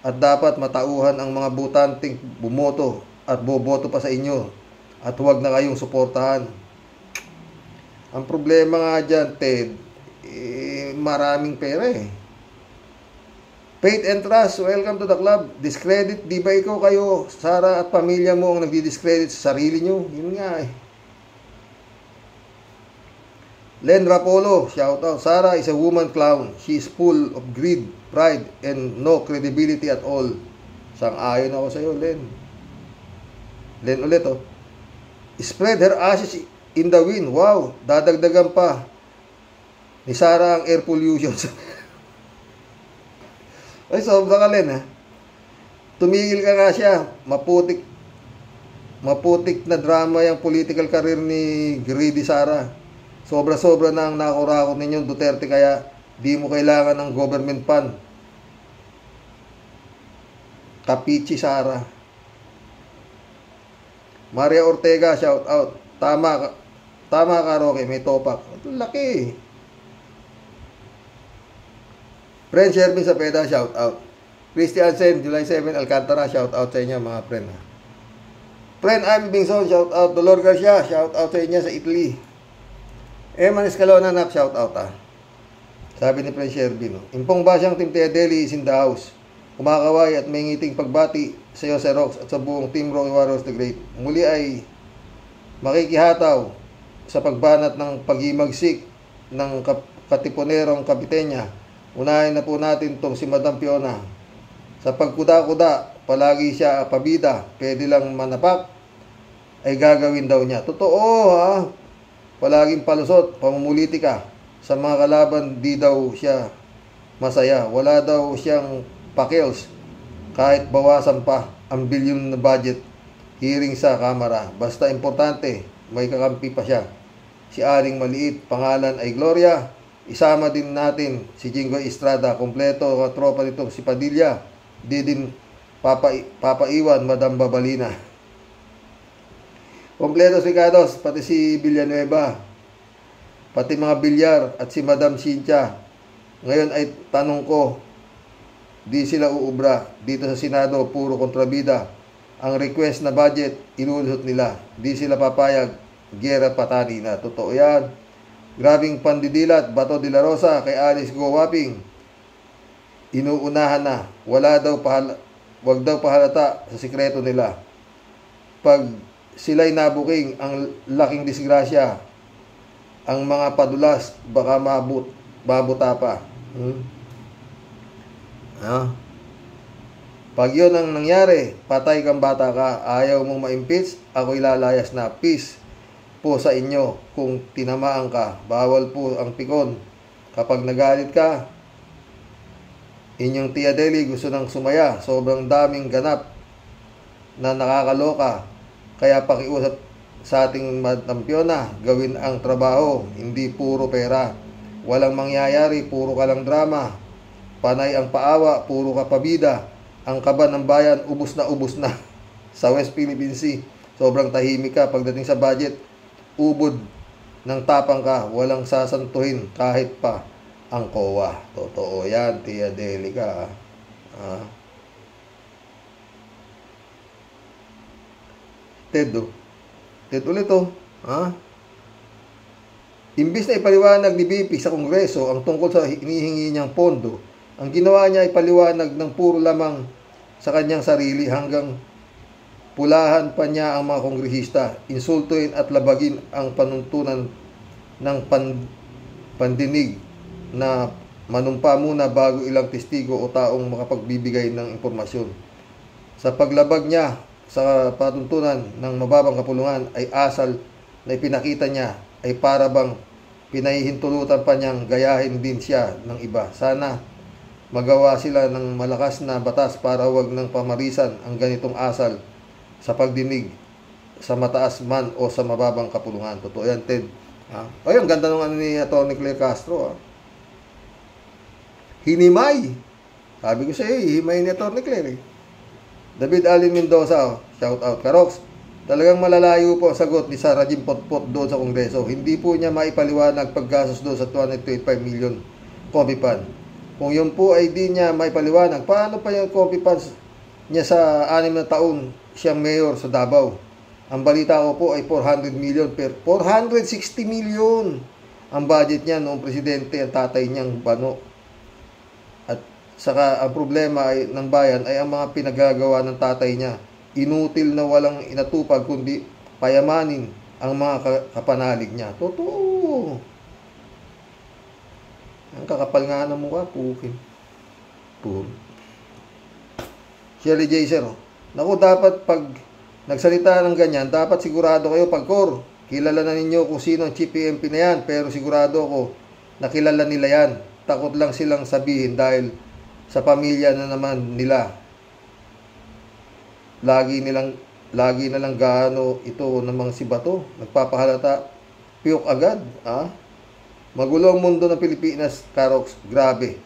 at dapat matauhan ang mga botanteng bumoto at boboto pa sa inyo at huwag na kayong suportahan. Ang problema nga dyan, Ted, maraming pera eh. Faith and Trust, welcome to the club. Discredit, di ba ikaw kayo, Sara at pamilya mo ang nagdi-discredit sa sarili nyo? Yun nga eh. Len Rapolo, shout out. Sara is a woman clown. She is full of greed, pride, and no credibility at all. Sang-ayon ako sa iyo, Len. Len ulit oh. Spread her ashes in the wind. Wow, dadagdagan pa ni Sara ang air pollution. Ay, sobra ka, Len ha. Tumigil ka nga siya. Maputik na drama yung political career ni Greedy Sara. Sobra-sobra na ang nakurakot ninyong Duterte kaya di mo kailangan ng government fund. Kapichi Sara. Maria Ortega, shout out. Tama ka, Roque, may topak. Laki. Friend Shervin Sapeda, shout out. Christian Sen, July 7, Alcantara, shout out sa inyo mga friend. Friend Amy Bingson, shout out. Dolor Garcia, shout out sa inyo sa Italy. Eman Escalona, nak, shout out ha. Sabi ni Friend Shervin. Impong Basyang Team Teadeli is in the house. Kumakaway at may ngiting pagbati sa iyo, Xerox, at sa buong Team Rocky Warriors the Great. Muli ay makikihataw sa pagbanat ng pag-imagsik ng katipunerong kapitenya. Unahin na po natin itong si Madam Fiona. Sa pagkuda-kuda, palagi siya pabida, pwede lang manapak, ay gagawin daw niya. Totoo ha, palaging palusot, pamumulitika. Sa mga kalaban, di daw siya masaya. Wala daw siyang pakils kahit bawasan pa ang bilyon na budget hearing sa Kamara. Basta importante, may kakampi pa siya. Si Aling Maliit, pangalan ay Gloria. Isama din natin si Jinggoy Estrada. Kompleto ang tropa nito si Padilla. Di din papaiwan Madam Babalina. Kompleto si Cados, pati si Villanueva. Pati mga Bilyar at si Madam Cynthia. Ngayon ay tanong ko, di sila uubra. Dito sa Senado, puro kontrabida. Ang request na budget, inulusot nila. Di sila papayag gera patani na. Totoo yan. Grabing pandidilat, Bato de la Rosa kay Alice Go Waping. Inuunahan na. Wag daw pahalata sa sikreto nila. Pag sila'y nabuking ang laking disgrasya, ang mga padulas baka mabuta pa. Pag yun ang nangyari, patay kang bata ka, ayaw mong ma-impeach, ako'y lalayas na. Peace po sa inyo kung tinamaan ka. Bawal po ang pikon. Kapag nagalit ka, inyong Tia Deli gusto nang sumaya. Sobrang daming ganap na nakakaloka. Kaya pakiusap sa ating Madam Fiona, gawin ang trabaho, hindi puro pera. Walang mangyayari, puro ka lang drama. Panay ang paawa, puro ka pabida. Ang kaba ng bayan, ubus na sa West Philippine Sea. Sobrang tahimik ka pagdating sa budget. Ubod ng tapang ka, walang sasantuhin kahit pa ang COA. Totoo yan, Tia Deli ka. Ted ulit Imbis na ipaliwanag ni BP sa Kongreso ang tungkol sa hinihingi niyang pondo, ang ginawa niya ay paliwanag ng puro lamang sa kanyang sarili hanggang pulahan pa niya ang mga kongresista, insultuin at labagin ang panuntunan ng pandinig na manumpa muna bago ilang testigo o taong makapagbibigay ng impormasyon. Sa paglabag niya sa patuntunan ng mababang kapulungan ay asal na ipinakita niya ay para bang pinahihintulutan pa niyang gayahin din siya ng iba. Sana magawa sila ng malakas na batas para wag ng pamarisan ang ganitong asal sa pagdinig sa mataas man o sa mababang kapulungan. Totoo yan, Ted. Ang ganda ng ni Atty. Claire Castro. Hinimay. Sabi ko sa iyo, himay ni Atty. Claire. David Alin Mendoza, shout out. Karox, talagang malalayo po ang sagot ni Sarah Jim Potpot doon sa Kongreso. Hindi po niya maipaliwanag paggasos doon sa 225 million copy pan. Kung yun po ay di niya maipaliwanag, paano pa yung copy pans niya sa 6 na taon siyang mayor sa Davao? Ang balita ko po ay 400 million 460 million ang budget niya noong presidente ang tatay niyang Bano. At saka ang problema ay ng bayan ay ang mga pinagagawa ng tatay niya. Inutil na walang inatupag kundi payamanin ang mga kapanalig niya. Totoo. Ang kakapal nga ng mukha, pukin. Shirley J. Sir, naku, dapat pag nagsalita ng ganyan, dapat sigurado kayo pagkor. Kilala na ninyo kung sino ang Chief PNP na yan, pero sigurado ako nakilala nila yan. Takot lang silang sabihin dahil sa pamilya na naman nila. Lagi na lang gaano ito namang si Bato. Nagpapahalata, piyok agad. Magulo ang mundo ng Pilipinas, Karox. Grabe.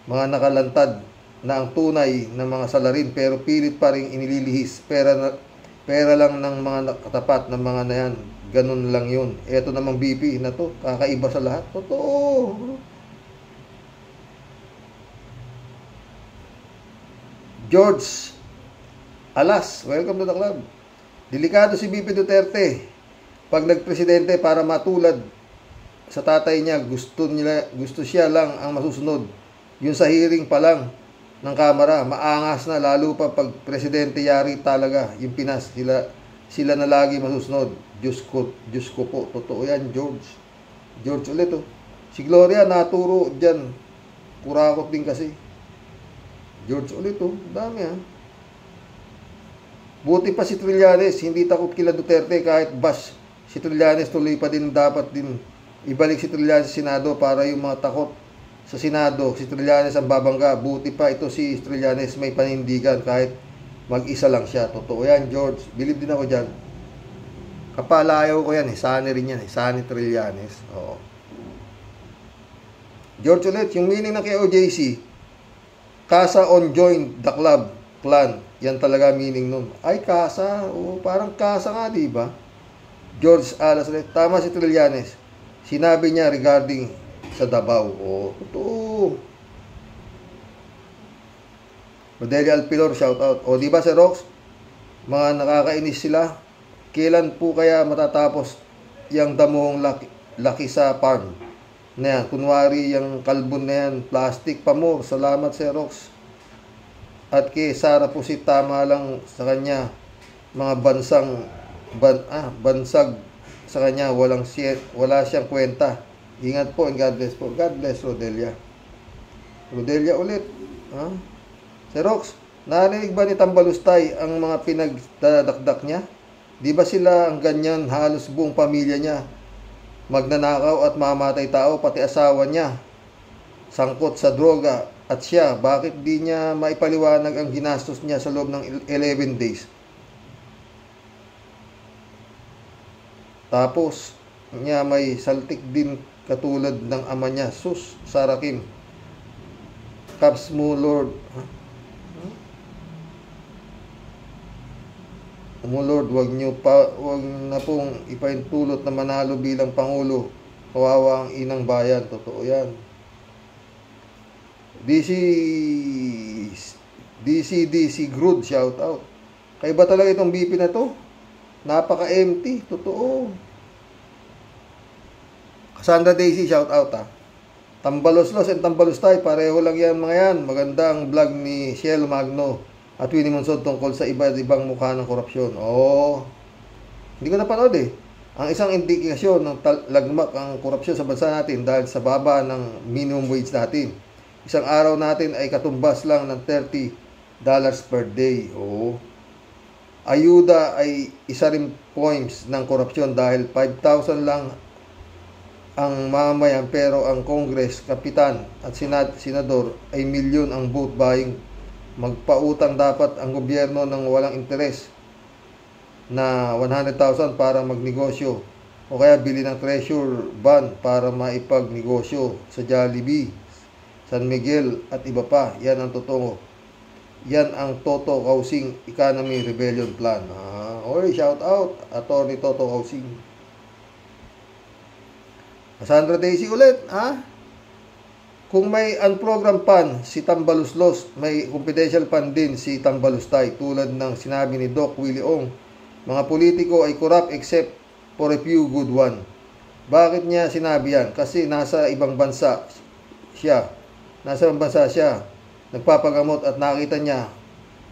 Mga nakalantad na ang tunay ng mga salarin pero pilit pa rin inililihis. Pera lang ng mga katapat ng mga na yan. Ganun lang yun. Eto namang BP na to, kakaiba sa lahat. Totoo. George Alas, welcome to the club. Delikado si BP Duterte. Pag nagpresidente para matulad sa tatay niya, gusto siya lang ang masusunod. Yung sa hearing pa lang ng Kamara, maangas na, lalo pa pag presidente yari talaga yung Pinas. Sila na lagi masusunod. Diyos ko po. Totoo yan, George. George ulit Si Gloria naturo dyan. Kurakot din kasi. George ulit dami Buti pa si Trillanes, hindi takot kila Duterte kahit bash si Trillanes, tuloy pa din dapat din ibalik si Trillanes sa Senado para yung mga takot sa Senado, si Trillanes ang babangga. Buti pa ito si Trillanes may panindigan kahit mag-isa lang siya. Totoo yan, George. Believe din ako dyan. Kapalayaw ko yan Sani rin yan Sani Trillanes. Oo. George ulit, yung meaning ng KOJC, Casa on join the club, clan. Yan talaga meaning nun. Ay, Casa. Parang Casa nga, diba? George Alas ulit. Tama si Trillanes. Sinabi niya regarding sa Davao. Totoo. Rodelia Alpilor, shout out. Diba, Sir Rox? Mga nakakainis sila. Kailan po kaya matatapos yung damuhong laki sa farm na yan. Kunwari yung kalbon na yan, plastic pa mo. Salamat, Xerox. At kay Sara Pusit, tama lang sa kanya. Mga bansag sa kanya, wala siyang kwenta. Ingat po and God bless po. God bless, Rodelia. Rodelia ulit. Ha? Xerox, narinig ba ni Tambalustay ang mga pinagdadakdak niya? Di ba sila ang ganyan, halos buong pamilya niya? Magnanakaw at mamatay tao, pati asawa niya. Sangkot sa droga. At siya, bakit di niya maipaliwanag ang ginastos niya sa loob ng 11 days? Tapos, niya may saltik din katulad ng ama niya. Sus, Sarah Kim. Caps mo, Lord. Lord, wag na pong ipaintulot na manalo bilang Pangulo. Kawawa ang inang bayan. Totoo yan. DC Grood, shout out. Kaya ba talaga itong BP na to? Napaka-empty. Totoo. Cassandra Daisy, shout out ha. Tambaloslos and Tambalustay, pareho lang yan mga yan. Magandang vlog ni Shell Magno at Winnie Monsod tungkol sa iba't ibang mukha ng korupsyon. Hindi ko napanood eh. Ang isang indikasyon ng lagmak ang korupsyon sa bansa natin dahil sa baba ng minimum wage natin. Isang araw natin ay katumbas lang ng $30 per day. Ayuda ay isa rin points ng korupsyon dahil 5,000 lang ang mamayan pero ang Congress, Kapitan at Senador ay milyon ang vote buying. Magpautang dapat ang gobyerno ng walang interes na 100,000 para magnegosyo o kaya bili ng treasure bond para maipagnegosyo sa Jollibee, San Miguel at iba pa. Yan ang totoo. Yan ang Toto Housing Economy Rebellion Plan. Shout out, Attorney Toto Housing. Cassandra Daisy ulit, Kung may unprogrammed pan si Tambaluslos, may confidential pan din si Tambalustay. Tulad ng sinabi ni Doc Willie Ong, mga politiko ay corrupt except for a few good one. Bakit niya sinabi yan? Kasi nasa ibang bansa siya. Nagpapagamot at nakita niya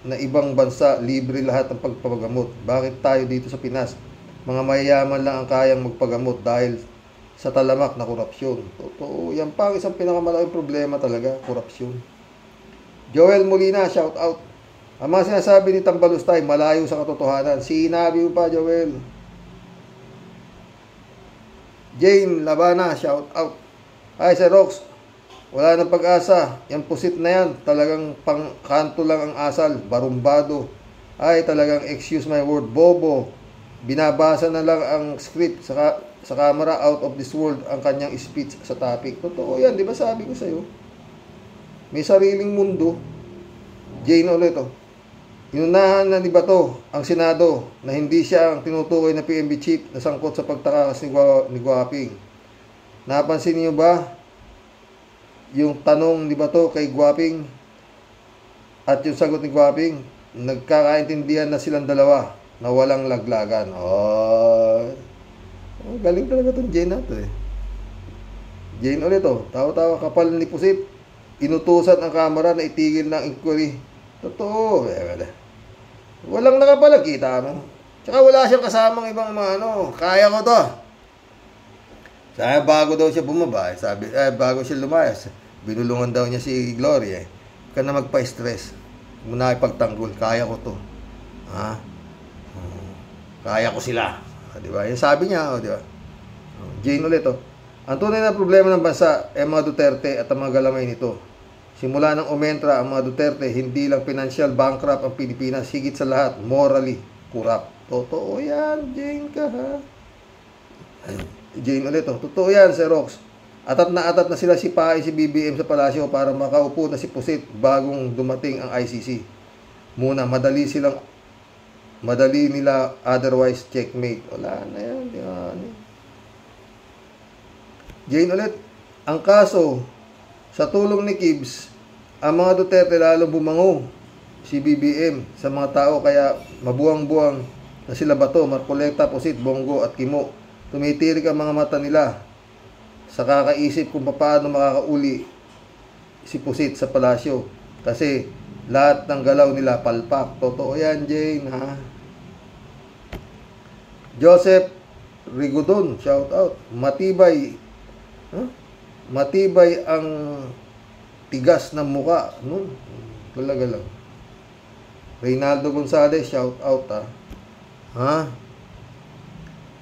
na ibang bansa libre lahat ng pagpapagamot. Bakit tayo dito sa Pinas, mga mayayaman lang ang kayang magpagamot dahil sa talamak na korupsyon? Totoo. Yan pa ang isang pinakamalaking problema talaga, korupsyon. Joel Molina, shout out. Ang mga sinasabi ni Tambalustay, malayo sa katotohanan. Sinabi mo pa, Joel. Jane Labana, shout out. Ay, Sir Rox, wala nang pag-asa. Yan pusit na yan. Talagang pangkanto lang ang asal. Barumbado. Ay, talagang excuse my word, bobo. Binabasa na lang ang script sa camera, out of this world ang kanyang speech sa topic. Totoo yan, di ba sabi ko sa'yo? May sariling mundo. Jane ulit to. Inunahan na ni Bato ang Senado na hindi siya ang tinutukoy na PNP chief na sangkot sa pagtakakas ni Guaping. Napansin niyo ba yung tanong ni Bato kay Guaping at yung sagot ni Guaping? Nagkakaintindihan na silang dalawa na walang laglagan. Galing talaga itong Jane nato eh. Jane ulit to. Tawa-tawa, kapal ni Pusit. Inutusan ang kamera na itigil ng inquiry. Totoo. Walang nakapalag, kita mo. Tsaka wala siyang kasamang ibang mga kaya ko to. Sabi, bago daw siya bumaba. Bago siya lumayas. Binulungan daw niya si Gloria. Huwag ka na magpa-stress. Muna ipagtanggol. Kaya ko to. Kaya ko sila. Diba? Yung sabi niya, diba? Jane ulit, Ang tunay na problema ng bansa ay mga Duterte at ang mga galamay nito. Simula ng umentra ang mga Duterte, hindi lang financial bankrupt ang Pilipinas, higit sa lahat, morally corrupt. Totoo yan, Jane ka ha. Jane ulit, Totoo yan, Sir Rox. Atat na sila si Pai, si BBM sa palasyo para makaupo na si Pusit bagong dumating ang ICC. Muna, madali nila, otherwise checkmate. Wala na yan. Jane ulit, ang kaso, sa tulong ni Kibbs, ang mga Duterte lalo bumango si BBM sa mga tao kaya mabuang-buang na sila Bato, Marcoleta, Pusit, Bongo at Kimo Tumitirik ang mga mata nila sa kakaisip kung paano makakauli si Pusit sa palasyo. Kasi lahat ng galaw nila palpak. Totoo yan, Jane, ha? Joseph Rigodon, shout out. Matibay. Matibay ang tigas ng muka. No? Talaga lang. Reynaldo Gonzalez, shout out, ha?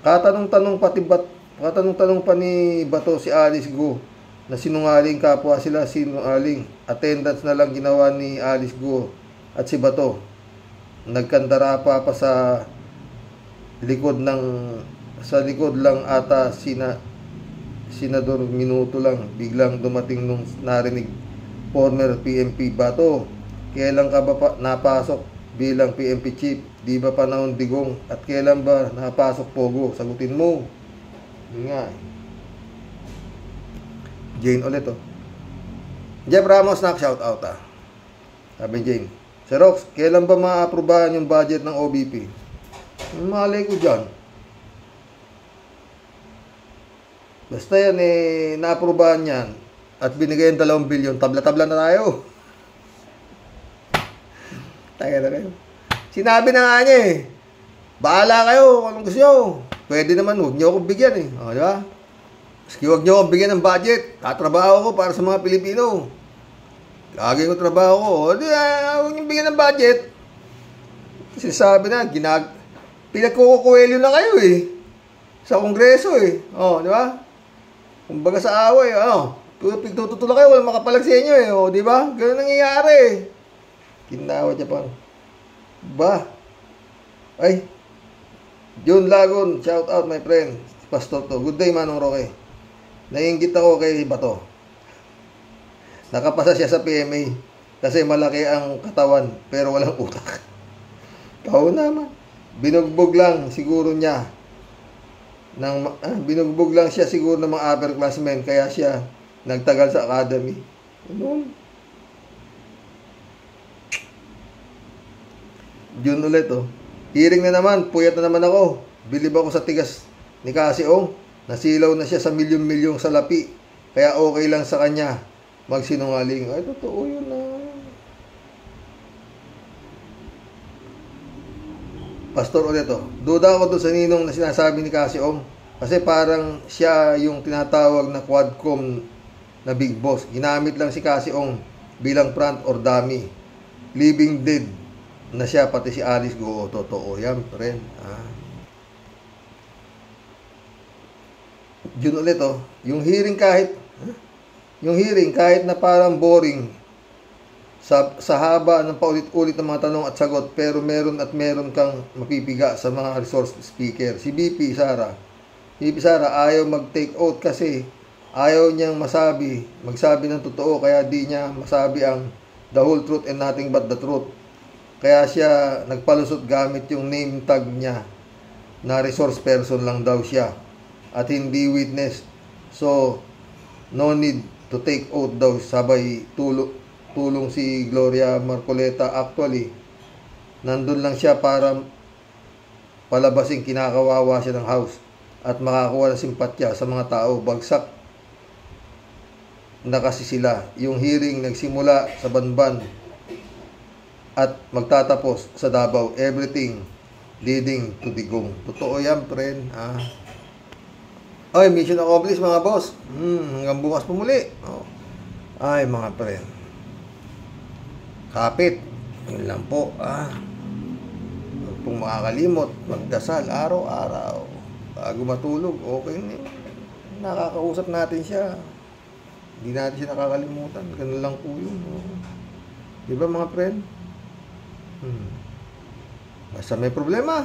Katanong-tanong pa ni Bato si Alice Go na sinungaling, kapwa sila sinungaling. Attendance na lang ginawa ni Alice Go at si Bato. Nagkandara pa sa likod lang ata Senador minuto lang. Biglang dumating nung narinig former PNP Bato. Kailan ka ba napasok bilang PNP chief? Di ba panahon Digong? At kailan ba napasok Pogo? Sagutin mo. Yun nga. Jane ulit, Jeff Ramos, shout out, Sabi Jane, Sir Rox, kailan ba ma-aprobahan yung budget ng OBP? Malay ko dyan. Basta yan, na-aprobahan yan at binigay yung 2 bilyon, tabla-tabla na tayo. Tayo na kayo. Sinabi na nga niya, bahala kayo kung anong gusto nyo. Pwede naman, huwag nyo akong bigyan, di ba? Maski huwag nyo akong bigyan ng budget, tatrabaho ko para sa mga Pilipino. Lagi ko trabaho ko. Di, huwag nyo bigyan ng budget. Kasi sabi na, pinagkukukwelyo na kayo, sa kongreso, di ba? Kumbaga sa away, pigtututula kayo, walang makapalag sa inyo, di ba? Ganun nangyayari, Kinawa niya pang. Ba? Ay, John Lagon, shout out my friend, Pastor to. Good day, Manong Roque. Naiinggit ako kay Bato. Nakapasa siya sa PMA kasi malaki ang katawan pero walang utak. Oo naman. Binugbog lang siguro niya binugbog lang siya siguro ng mga upperclassmen kaya siya nagtagal sa academy. Ano? June ulit, Hearing na naman, puyat na naman ako. Bilib ako sa tigas ni Kasiong. Nasilaw na siya sa milyon-milyong salapi. Kaya okay lang sa kanya magsinungaling. Ay, totoo yun Pastor ulit, Duda ako doon sa ninong na sinasabi ni Kasiong. Kasi parang siya yung tinatawag na Quadcom na big boss. Ginamit lang si Kasiong bilang front or dummy. Living dead na siya, pati si Alice Go. Totoo yan, friend. Yun ulit, yung hearing kahit na parang boring sa haba ng paulit-ulit ng mga tanong at sagot, pero meron kang mapipiga sa mga resource speaker. Si BP Sara ayaw mag-take out kasi ayaw niyang magsabi ng totoo, kaya di niya masabi ang the whole truth and nothing but the truth. Kaya siya nagpalusot gamit yung name tag niya na resource person lang daw siya at hindi witness. So, no need to take out daw, sabay tulong si Gloria Marcoleta. Actually, nandun lang siya para palabasing kinakawawa siya ng house at makakuha ng simpatya sa mga tao. Bagsak na kasi sila. Yung hearing nagsimula sa Banban at magtatapos sa Davao. Everything leading to Digong. Totoo yan, friend. Ay, mission accomplished, mga boss. Hanggang bukas po muli. Ay, mga friend. Kapit. Yun lang po. Huwag pong makakalimot. Magdasal araw-araw. Bago matulog, okay na. Nakakausap natin siya. Hindi natin siya nakakalimutan. Ganun lang po yun. Diba, mga friend? Basta may problema,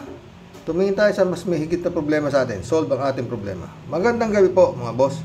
tumingin tayo sa mas may higit na problema sa atin. Solve ang ating problema. Magandang gabi po, mga boss.